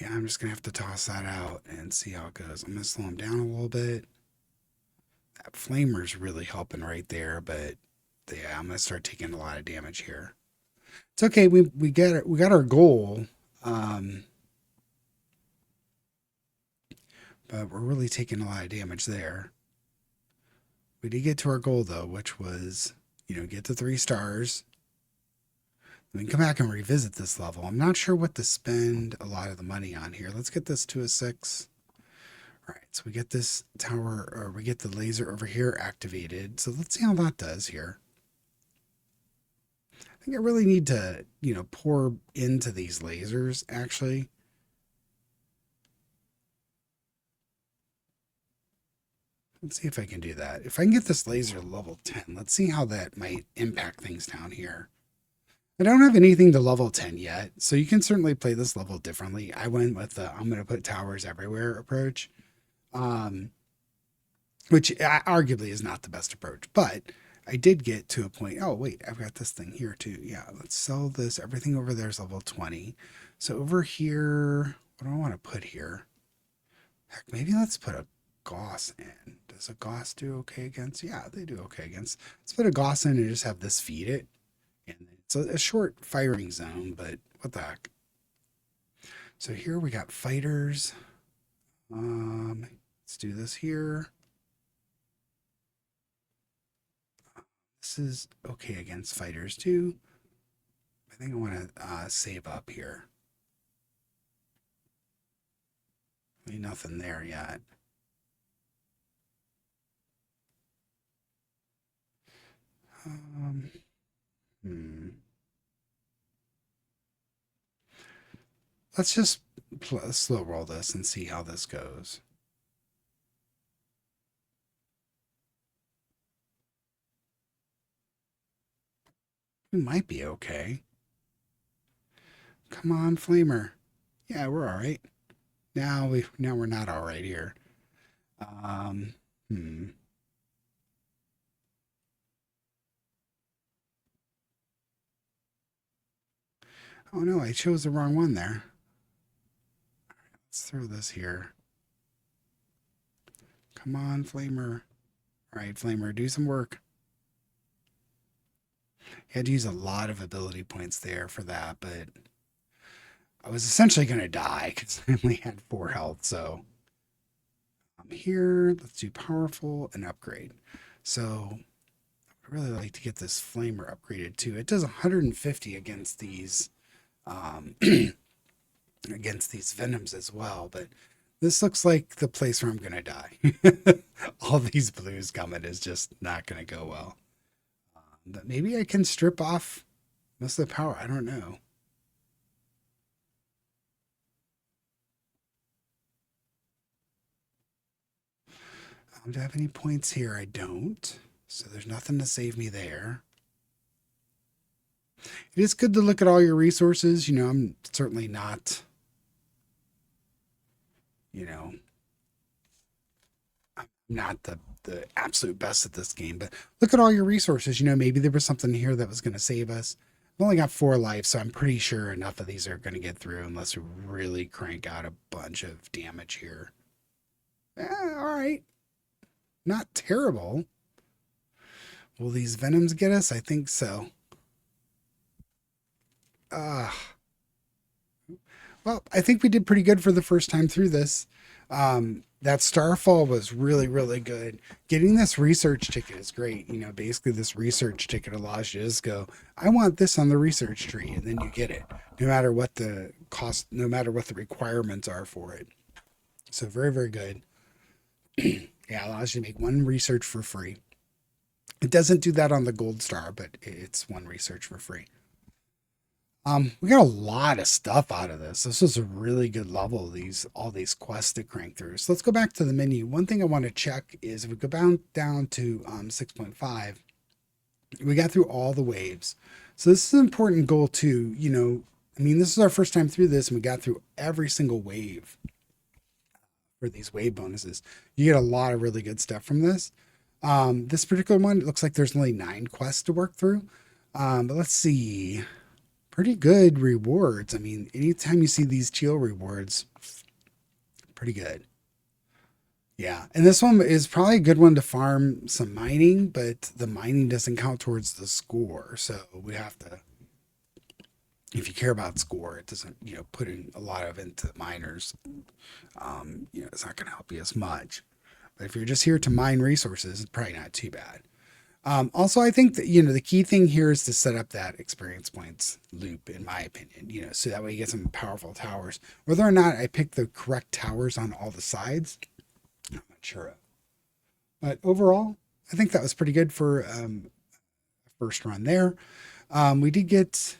[SPEAKER 1] Yeah, I'm just going to have to toss that out and see how it goes. I'm going to slow him down a little bit. That flamer's really helping right there, but yeah, I'm going to start taking a lot of damage here. It's okay. We got it. We got our goal. But we're really taking a lot of damage there. We did get to our goal though, which was, get to 3 stars. We can come back and revisit this level. I'm not sure what to spend a lot of the money on here. Let's get this to a 6. All right, so we get this tower, or we get the laser over here activated. So let's see how that does here. I think I really need to, pour into these lasers, actually. Let's see if I can do that. If I can get this laser level 10, let's see how that might impact things down here. I don't have anything to level 10 yet, so you can certainly play this level differently. I went with the I'm going to put towers everywhere approach, which arguably is not the best approach, but I did get to a point. Oh, wait, I've got this thing here too. Yeah, let's sell this. Everything over there is level 20. So over here, what do I want to put here? Heck, maybe let's put a Gauss in. Does a Gauss do okay against? Yeah, they do okay against. Let's put a Gauss in and just have this feed it. And it's a short firing zone, but what the heck? So here we got fighters. Let's do this here. This is okay against fighters too. I think I want to save up here. Nothing there yet. Let's just slow roll this and see how this goes. We might be okay. Come on, Flamer. Yeah, we're all right. Now we're not all right here. Oh no, I chose the wrong one there. All right, let's throw this here. Come on, Flamer. All right, Flamer, do some work. You had to use a lot of ability points there for that, but I was essentially going to die because I only had 4 health. So I'm here. Let's do powerful and upgrade. So I really like to get this flamer upgraded too. It does 150 against these um, against these venoms as well. But this looks like the place where I'm going to die. All these blues coming is just not going to go well. But maybe I can strip off most of the power. I don't know. Do I have any points here? I don't. So there's nothing to save me there. It is good to look at all your resources. You know, I'm certainly not, you know, I'm not the absolute best at this game, but look at all your resources. You know, maybe there was something here that was going to save us. I've only got 4 life, so I'm pretty sure enough of these are going to get through unless we really crank out a bunch of damage here. All right. Not terrible. Will these venoms get us? I think so. Well, I think we did pretty good for the first time through this. That Starfall was really, really good. Getting this research ticket is great. You know, basically this research ticket allows you to just go, I want this on the research tree, and then you get it, no matter what the cost, no matter what the requirements are for it. So very, very good. Yeah, allows you to make 1 research for free. It doesn't do that on the gold star, but it's 1 research for free. We got a lot of stuff out of this. This was a really good level, all these quests to crank through. So let's go back to the menu. One thing I want to check is if we go down to 6.5, we got through all the waves. So this is an important goal too. You know, I mean, this is our first time through this, and we got through every single wave for these wave bonuses. You get a lot of really good stuff from this. This particular one, it looks like there's only 9 quests to work through. But let's see. Pretty good rewards. I mean, anytime you see these teal rewards, pretty good. Yeah, and this one is probably a good one to farm some mining, but the mining doesn't count towards the score. So we have to, if you care about score, it doesn't, you know, put in a lot of into miners. You know, it's not going to help you as much. But if you're just here to mine resources, it's probably not too bad. Also, I think that, you know, the key thing here is to set up that experience points loop, in my opinion, you know, so that way you get some powerful towers. Whether or not I pick the correct towers on all the sides, I'm not sure of. But overall, I think that was pretty good for first run there. We did get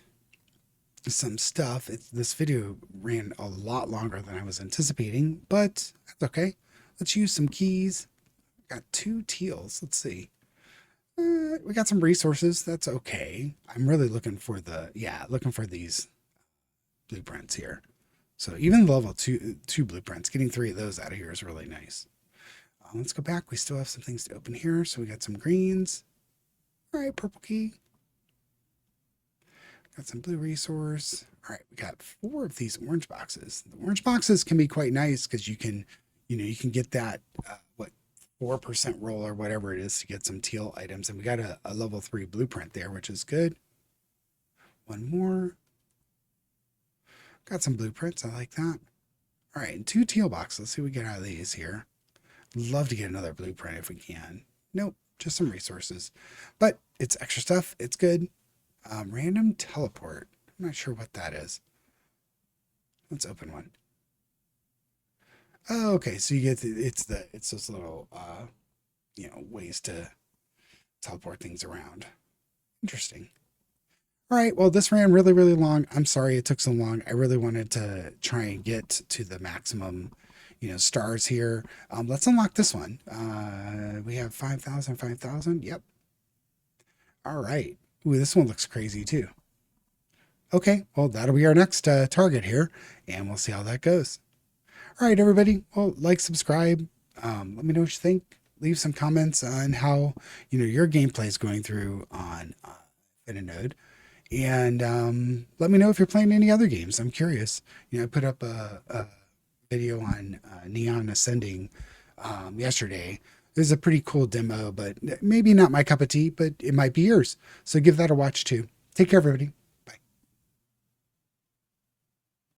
[SPEAKER 1] some stuff. This video ran a lot longer than I was anticipating, but that's okay. Let's use some keys. Got 2 teals. Let's see. We got some resources. That's okay. I'm really looking for looking for these blueprints here. So even level two blueprints, getting 3 of those out of here is really nice. Let's go back. We still have some things to open here. So we got some greens. All right, purple key. Got some blue resource. All right, we got 4 of these orange boxes. The orange boxes can be quite nice because you can, you know, you can get that, 4% roll or whatever it is to get some teal items. And we got a level 3 blueprint there, which is good. 1 more. Got some blueprints. I like that. All right, and 2 teal boxes. Let's see what we get out of these here. Love to get another blueprint if we can. Nope, just some resources. But it's extra stuff. It's good. Random teleport. I'm not sure what that is. Let's open one. Oh, okay. So you get it's those little you know, ways to teleport things around. Interesting. All right. Well, this ran really, really long. I'm sorry it took so long. I really wanted to try and get to the maximum, you know, stars here. Let's unlock this one. We have 5,000, 5,000. Yep. All right. Ooh, this one looks crazy too. Okay. Well, that'll be our next target here, and we'll see how that goes. All right, everybody. Well, like, subscribe. Let me know what you think. Leave some comments on how, you know, your gameplay is going through on Infinitode. And let me know if you're playing any other games. I'm curious. You know, I put up a video on Neon Ascending yesterday. It was a pretty cool demo, but maybe not my cup of tea, but it might be yours. So give that a watch too. Take care, everybody.